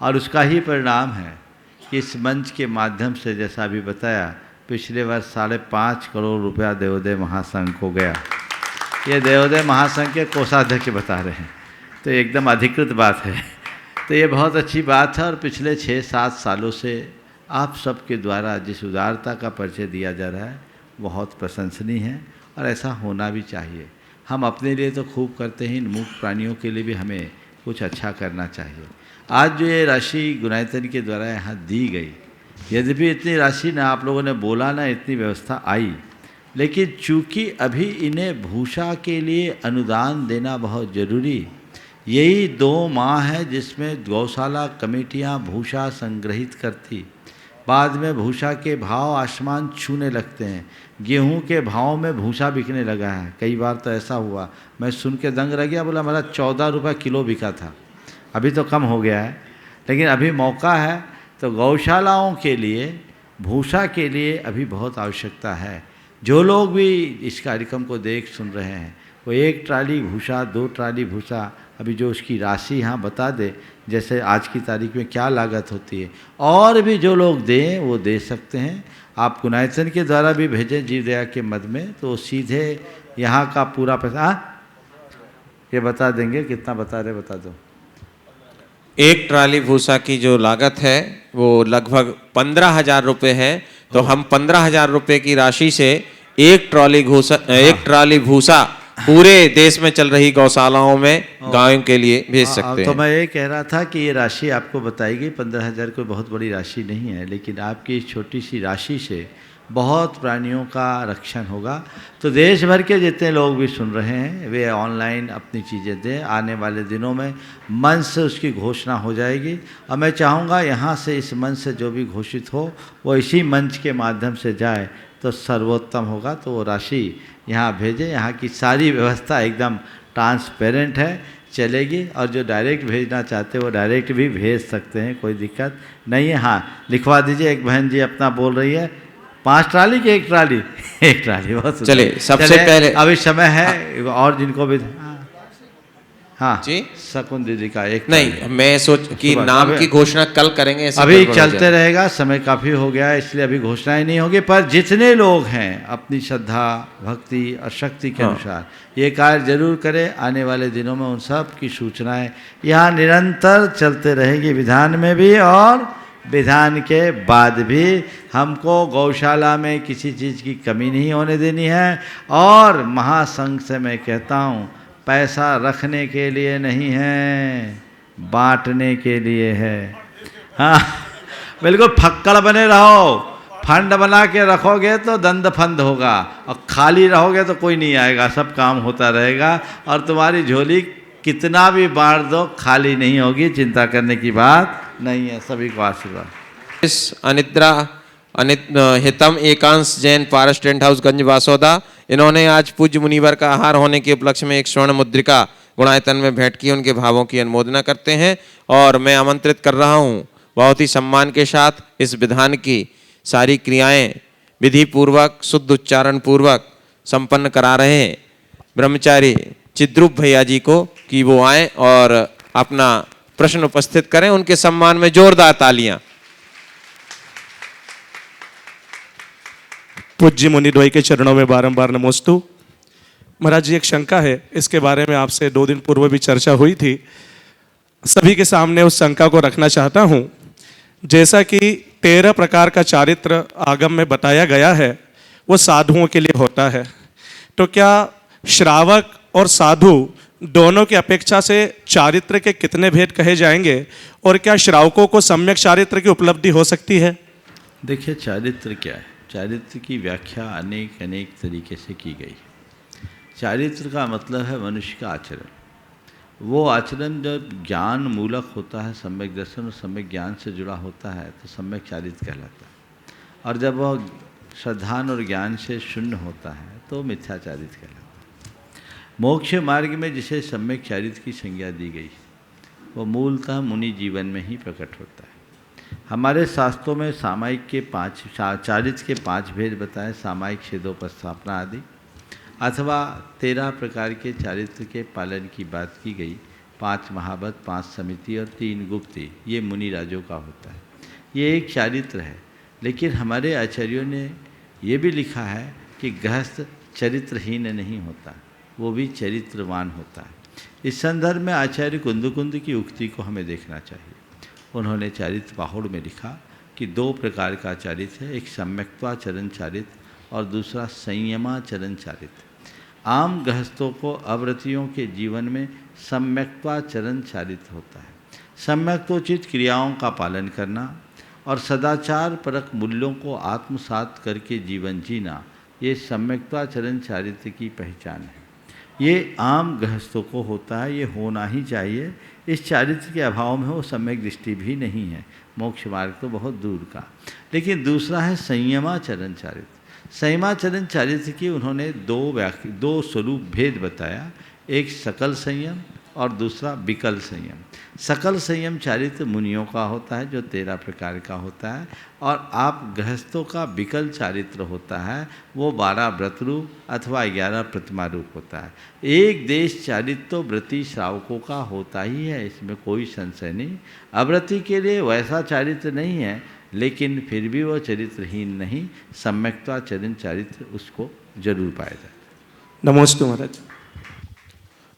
और उसका ही परिणाम है कि इस मंच के माध्यम से, जैसा अभी बताया, पिछले वर्ष 5.5 करोड़ रुपया देवोदय महासंघ को गया। ये देवोदय महासंघ के कोषाध्यक्ष बता रहे हैं, तो एकदम अधिकृत बात है। तो ये बहुत अच्छी बात है, और पिछले 6-7 सालों से आप सबके द्वारा जिस उदारता का परिचय दिया जा रहा है बहुत प्रशंसनीय है, और ऐसा होना भी चाहिए। हम अपने लिए तो खूब करते हैं, इन मूक प्राणियों के लिए भी हमें कुछ अच्छा करना चाहिए। आज जो ये राशि गुणायतन के द्वारा यहाँ दी गई, यद्यपि इतनी राशि ना आप लोगों ने बोला ना इतनी व्यवस्था आई, लेकिन चूँकि अभी इन्हें भूषा के लिए अनुदान देना बहुत ज़रूरी, यही 2 माह है जिसमें गौशाला कमेटियाँ भूषा संग्रहित करती। बाद में भूषा के भाव आसमान छूने लगते हैं। गेहूं के भाव में भूसा बिकने लगा है। कई बार तो ऐसा हुआ, मैं सुन के दंग रह गया, बोला मेरा 14 रुपये किलो बिका था। अभी तो कम हो गया है, लेकिन अभी मौका है। तो गौशालाओं के लिए भूसा के लिए अभी बहुत आवश्यकता है। जो लोग भी इस कार्यक्रम को देख सुन रहे हैं, वो 1 ट्राली भूसा, 2 ट्राली भूसा, अभी जो उसकी राशि यहाँ बता दे, जैसे आज की तारीख में क्या लागत होती है, और भी जो लोग दें वो दे सकते हैं। आप गुणायतन के द्वारा भी भेजें जीव दया के मद में, तो सीधे यहाँ का पूरा पैसा ये बता देंगे। कितना बता रहे, बता दो। 1 ट्राली भूसा की जो लागत है वो लगभग 15,000 रुपये है। तो हम 15,000 रुपये की राशि से 1 ट्राली भूसा पूरे देश में चल रही गौशालाओं में गायों के लिए भेज सकते हैं। तो मैं ये कह रहा था कि ये राशि आपको बताएगी 15,000 कोई बहुत बड़ी राशि नहीं है, लेकिन आपकी इस छोटी सी राशि से बहुत प्राणियों का रक्षण होगा। तो देश भर के जितने लोग भी सुन रहे हैं वे ऑनलाइन अपनी चीज़ें दें। आने वाले दिनों में मंच से उसकी घोषणा हो जाएगी, और मैं चाहूँगा यहाँ से इस मंच से जो भी घोषित हो वो इसी मंच के माध्यम से जाए तो सर्वोत्तम होगा। तो वो राशि यहाँ भेजें। यहाँ की सारी व्यवस्था एकदम ट्रांसपेरेंट है, चलेगी, और जो डायरेक्ट भेजना चाहते हैं वो डायरेक्ट भी भेज सकते हैं, कोई दिक्कत नहीं है। हाँ, लिखवा दीजिए। एक बहन जी अपना बोल रही है 5 ट्राली की 1 ट्राली 1 ट्राली बहुत। चलिए, सबसे पहले अभी समय है और जिनको भी हाँ जी, शकुन दीदी का एक नहीं, मैं सोच कि नाम की घोषणा कल करेंगे। अभी चलते रहेगा, समय काफ़ी हो गया है, इसलिए अभी घोषणाएं नहीं होगी। पर जितने लोग हैं अपनी श्रद्धा, भक्ति और शक्ति के अनुसार ये कार्य जरूर करें। आने वाले दिनों में उन सब की सूचनाएं यहाँ निरंतर चलते रहेगी, विधान में भी और विधान के बाद भी। हमको गौशाला में किसी चीज़ की कमी नहीं होने देनी है। और महासंघ से मैं कहता हूँ, पैसा रखने के लिए नहीं है, बांटने के लिए है। हाँ, बिल्कुल फक्कड़ बने रहो। फंड बना के रखोगे तो दंड फंद होगा, और खाली रहोगे तो कोई नहीं आएगा, सब काम होता रहेगा, और तुम्हारी झोली कितना भी बांट दो खाली नहीं होगी। चिंता करने की बात नहीं है। सभी को आशीर्वाद। इस हितम एकांश जैन पारस टेंट हाउस गंज वासोदा, इन्होंने आज पूज्य मुनिवर का आहार होने के उपलक्ष्य में एक स्वर्ण मुद्रिका गुणायतन में भेंट की। उनके भावों की अनुमोदना करते हैं, और मैं आमंत्रित कर रहा हूं बहुत ही सम्मान के साथ इस विधान की सारी क्रियाएं विधि पूर्वक शुद्ध उच्चारण पूर्वक संपन्न करा रहे हैं ब्रह्मचारी चिद्रूप भैया जी को, कि वो आए और अपना प्रश्न उपस्थित करें। उनके सम्मान में जोरदार तालियां। पूज्य मुनिद्वय के चरणों में बारंबार नमोस्तु। महाराज जी, एक शंका है, इसके बारे में आपसे 2 दिन पूर्व भी चर्चा हुई थी। सभी के सामने उस शंका को रखना चाहता हूं। जैसा कि 13 प्रकार का चारित्र आगम में बताया गया है, वो साधुओं के लिए होता है, तो क्या श्रावक और साधु दोनों की अपेक्षा से चारित्र के कितने भेद कहे जाएंगे, और क्या श्रावकों को सम्यक चारित्र की उपलब्धि हो सकती है? देखिए, चारित्र क्या है? चारित्र की व्याख्या अनेक अनेक तरीके से की गई। चारित्र का मतलब है मनुष्य का आचरण। वो आचरण जब ज्ञान मूलक होता है, सम्यक दर्शन और सम्यक ज्ञान से जुड़ा होता है, तो सम्यक चारित्र कहलाता है। और जब वह श्रद्धान और ज्ञान से शून्य होता है तो मिथ्या चारित्र कहलाता है। मोक्ष मार्ग में जिसे सम्यक चारित्र की संज्ञा दी गई वो मूलतः मुनि जीवन में ही प्रकट होता है। हमारे शास्त्रों में सामायिक के चारित्र के 5 भेद बताए, सामायिक, छेदोपस्थापना आदि, अथवा 13 प्रकार के चारित्र के पालन की बात की गई। 5 महावत, 5 समिति और 3 गुप्ती, ये मुनि राजों का होता है। ये एक चारित्र है, लेकिन हमारे आचार्यों ने ये भी लिखा है कि गृहस्थ चरित्रहीन नहीं होता, वो भी चरित्रवान होता है। इस संदर्भ में आचार्य कुंद की उक्ति को हमें देखना चाहिए। उन्होंने चारित्र बाहुड़ में लिखा कि 2 प्रकार का चारित्र है, एक सम्यक्त्वाचरण चारित्र और दूसरा संयमाचरण चारित्र। आम गृहस्थों को अव्रतियों के जीवन में सम्यक्त्वाचरण चारित्र होता है। सम्यक्तोचित क्रियाओं का पालन करना और सदाचार परक मूल्यों को आत्मसात करके जीवन जीना, ये सम्यक्त्वाचरण चारित्र की पहचान है। ये आम गृहस्थों को होता है, ये होना ही चाहिए। इस चारित्र के अभाव में वो सम्यक दृष्टि भी नहीं है, मोक्ष मार्ग तो बहुत दूर का। लेकिन दूसरा है संयमाचरण चारित्र। संयमाचरण चारित्र की उन्होंने 2 स्वरूप भेद बताया, एक सकल संयम और दूसरा विकल संयम। सकल संयम चारित्र मुनियों का होता है जो 13 प्रकार का होता है, और आप गृहस्थों का विकल चारित्र होता है, वो 12 व्रत रूप अथवा 11 प्रतिमा रूप होता है। एक देश चारित्र तो व्रती श्रावकों का होता ही है, इसमें कोई संशय नहीं। अव्रती के लिए वैसा चारित्र नहीं है, लेकिन फिर भी वो चरित्रहीन नहीं, सम्यक्त्वाचरण चारित्र उसको जरूर पाया जाए। नमोस्तु महाराज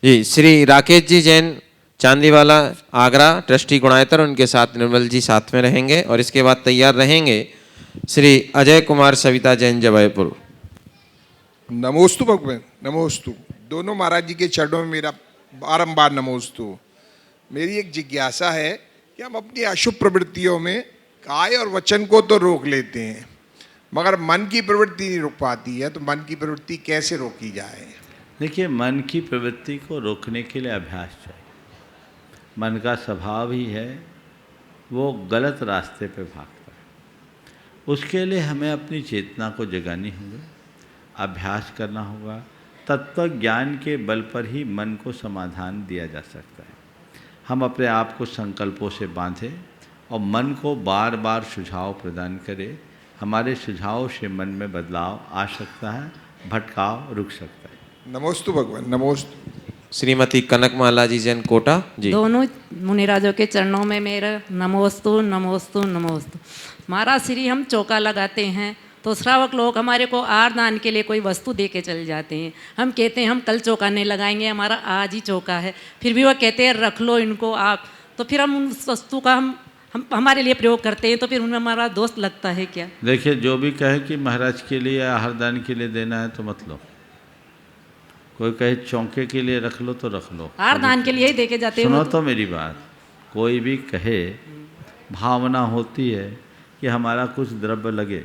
जी। श्री राकेश जी जैन चांदीवाला आगरा, ट्रस्टी गुणायतर, उनके साथ निर्मल जी साथ में रहेंगे, और इसके बाद तैयार रहेंगे श्री अजय कुमार सविता जैन जबलपुर। नमोस्तु भगवान, नमोस्तु। दोनों महाराज जी के चरणों में मेरा बारंबार नमोस्तु। मेरी एक जिज्ञासा है कि हम अपनी अशुभ प्रवृत्तियों में काय और वचन को तो रोक लेते हैं, मगर मन की प्रवृत्ति नहीं रोक पाती है, तो मन की प्रवृत्ति कैसे रोकी जाए? देखिए, मन की प्रवृत्ति को रोकने के लिए अभ्यास चाहिए। मन का स्वभाव ही है वो गलत रास्ते पे भागता है। उसके लिए हमें अपनी चेतना को जगानी होगी, अभ्यास करना होगा। तत्व ज्ञान के बल पर ही मन को समाधान दिया जा सकता है। हम अपने आप को संकल्पों से बांधें और मन को बार बार सुझाव प्रदान करें। हमारे सुझाव से मन में बदलाव आ सकता है, भटकाव रुक सकता है। नमोस्तु भगवान, नमोस्तु। श्रीमती कनकमाला जी जैन कोटा जी। दोनों मुनिराजों के चरणों में मेरा नमोस्तु नमोस्तु नमोस्तु। महाराज श्री, हम चौका लगाते हैं तो श्रावक लोग हमारे को आरदान के लिए कोई वस्तु दे के चले जाते हैं। हम कहते हैं हम कल चौका नहीं लगाएंगे, हमारा आज ही चौका है, फिर भी वह कहते हैं रख लो इनको आप, तो फिर हम उस वस्तु का हम हमारे लिए प्रयोग करते हैं, तो फिर उनमें हमारा दोस्त लगता है क्या? देखिए, जो भी कहे कि महाराज के लिए या आहारदान के लिए देना है तो मत लो। कोई कहे चौके के लिए रख लो तो रख लो, आरदान के लिए ही देके जाते हैं। सुनो तो मेरी बात, कोई भी कहे, भावना होती है कि हमारा कुछ द्रव्य लगे,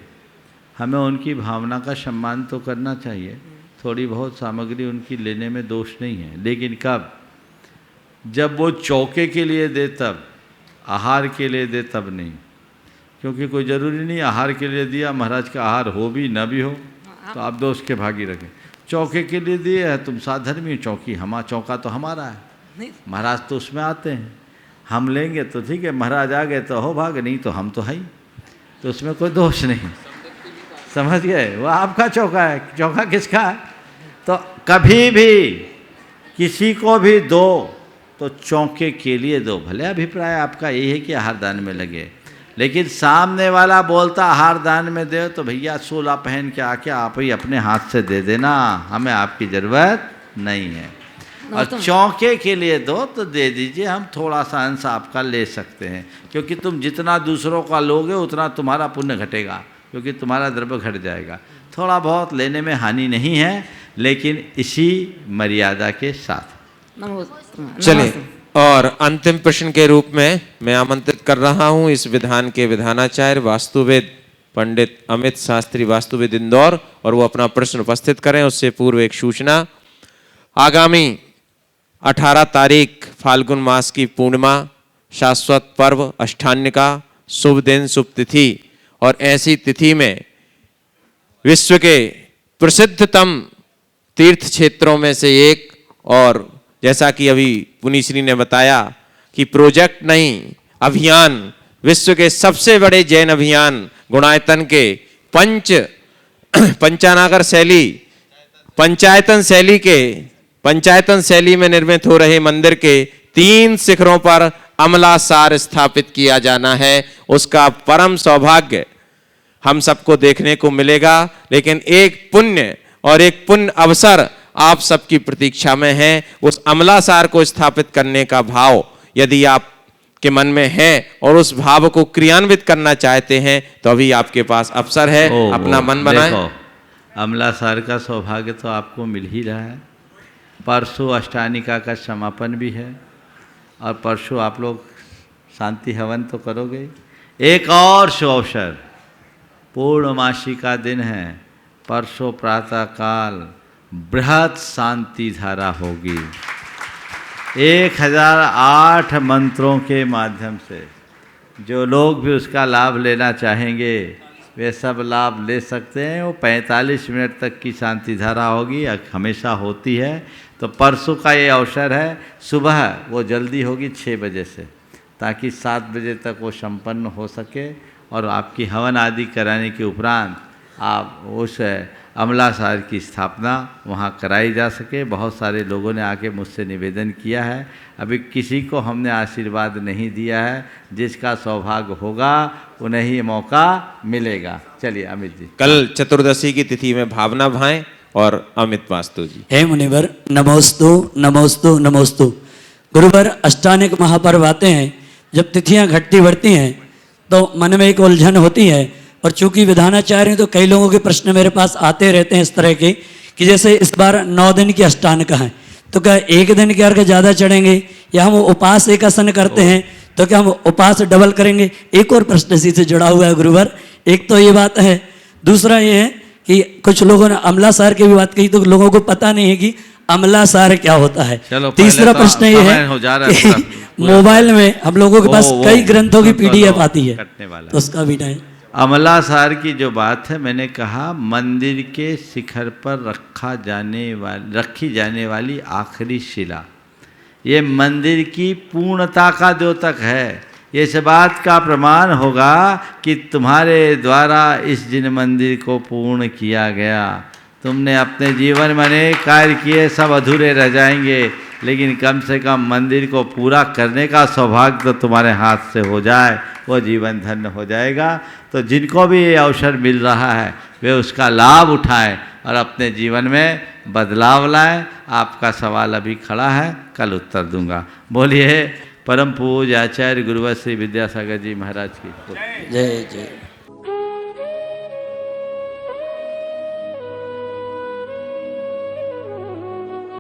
हमें उनकी भावना का सम्मान तो करना चाहिए। थोड़ी बहुत सामग्री उनकी लेने में दोष नहीं है, लेकिन कब? जब वो चौके के लिए दे तब, आहार के लिए दे तब नहीं। क्योंकि कोई ज़रूरी नहीं आहार के लिए दिया, महाराज का आहार हो भी ना भी हो तो आप दोस्त के भागी रखें। चौके के लिए दिए है, तुम साधर्मी चौकी चौका तो हमारा है, महाराज तो उसमें आते हैं, हम लेंगे तो ठीक है, महाराज आ गए तो हो भाग, नहीं तो हम तो है ही, तो उसमें कोई दोष नहीं। समझ गए? वो आपका चौका है, चौका किसका है? तो कभी भी किसी को भी दो तो चौके के लिए दो। भले अभिप्राय आपका यही है कि आहार दान में लगे, लेकिन सामने वाला बोलता आहार दान में दे तो भैया 16 पहन के आके आप ही अपने हाथ से दे देना, हमें आपकी ज़रूरत नहीं है। और चौके के लिए दो तो दे दीजिए, हम थोड़ा सा अंश आपका ले सकते हैं, क्योंकि तुम जितना दूसरों का लोगे उतना तुम्हारा पुण्य घटेगा, क्योंकि तुम्हारा द्रव्य घट जाएगा। थोड़ा बहुत लेने में हानि नहीं है, लेकिन इसी मर्यादा के साथ। चलिए, और अंतिम प्रश्न के रूप में मैं आमंत्रित कर रहा हूं इस विधान के विधानाचार्य वास्तुवेद पंडित अमित शास्त्री वास्तुवेद इंदौर, और वो अपना प्रश्न उपस्थित करें। उससे पूर्व एक सूचना, आगामी 18 तारीख फाल्गुन मास की पूर्णिमा, शाश्वत पर्व अष्टान्निका, शुभ दिन शुभ तिथि, और ऐसी तिथि में विश्व के प्रसिद्धतम तीर्थ क्षेत्रों में से एक और जैसा कि अभी पुनीश्री ने बताया कि प्रोजेक्ट नहीं, अभियान, विश्व के सबसे बड़े जैन अभियान गुणायतन के पंचानागर शैली, पंचायतन शैली में निर्मित हो रहे मंदिर के 3 शिखरों पर अमलासार स्थापित किया जाना है। उसका परम सौभाग्य हम सबको देखने को मिलेगा, लेकिन एक पुण्य अवसर आप सबकी प्रतीक्षा में है। उस अमलासार को स्थापित करने का भाव यदि आप के मन में है और उस भाव को क्रियान्वित करना चाहते हैं तो अभी आपके पास अवसर है, अपना मन बनाएं। देखो, अमलासार का सौभाग्य तो आपको मिल ही रहा है। परसों अष्टानिका का समापन भी है और परसों आप लोग शांति हवन तो करोगे। एक और शुभ अवसर, पूर्णमासी का दिन है, परसों प्रातः काल बृहत शांति धारा होगी। 1008 मंत्रों के माध्यम से जो लोग भी उसका लाभ लेना चाहेंगे वे सब लाभ ले सकते हैं। वो 45 मिनट तक की शांति धारा होगी, हमेशा होती है। तो परसों का ये अवसर है, सुबह वो जल्दी होगी 6 बजे से, ताकि 7 बजे तक वो संपन्न हो सके और आपकी हवन आदि कराने के उपरांत आप उस अमलासार की स्थापना वहाँ कराई जा सके। बहुत सारे लोगों ने आके मुझसे निवेदन किया है, अभी किसी को हमने आशीर्वाद नहीं दिया है। जिसका सौभाग्य होगा उन्हें ही मौका मिलेगा। चलिए अमित जी। कल चतुर्दशी की तिथि में भावना भाई और अमित वास्तु जी। हे मुनिवर, नमोस्तु नमोस्तु नमोस्तु। गुरुवर, अष्टानिक महापर्व आते हैं, जब तिथियां घटती बढ़ती हैं तो मन में एक उलझन होती है। और चूंकि विधानाचार्य तो कई लोगों के प्रश्न मेरे पास आते रहते हैं इस तरह के कि जैसे इस बार 9 दिन की अष्टानिका है, तो क्या एक दिन के अर्घ ज़्यादा चढ़ेंगे, या हम उपास एक आसन करते हैं तो क्या हम उपास डबल करेंगे। एक और प्रश्न इसी से जुड़ा हुआ है गुरुवर। एक तो ये बात है, दूसरा ये है कि कुछ लोगों ने अमलासार की भी बात कही तो लोगों को पता नहीं है कि अमलासार क्या होता है। तीसरा प्रश्न ये है कि मोबाइल में हम लोगों के पास कई ग्रंथों की PDF आती है, तो उसका भी टाइम। अमलासार की जो बात है, मैंने कहा मंदिर के शिखर पर रखी जाने वाली आखिरी शिला, ये मंदिर की पूर्णता का द्योतक है। ये इस बात का प्रमाण होगा कि तुम्हारे द्वारा इस जिन मंदिर को पूर्ण किया गया, तुमने अपने जीवन में अनेक कार्य किए, सब अधूरे रह जाएंगे, लेकिन कम से कम मंदिर को पूरा करने का सौभाग्य तो तुम्हारे हाथ से हो जाए, वो जीवन धन्य हो जाएगा। तो जिनको भी ये अवसर मिल रहा है वे उसका लाभ उठाएं और अपने जीवन में बदलाव लाएं। आपका सवाल अभी खड़ा है, कल उत्तर दूंगा। बोलिए परम पूज्य आचार्य गुरुवर श्री विद्यासागर जी महाराज की जय जय।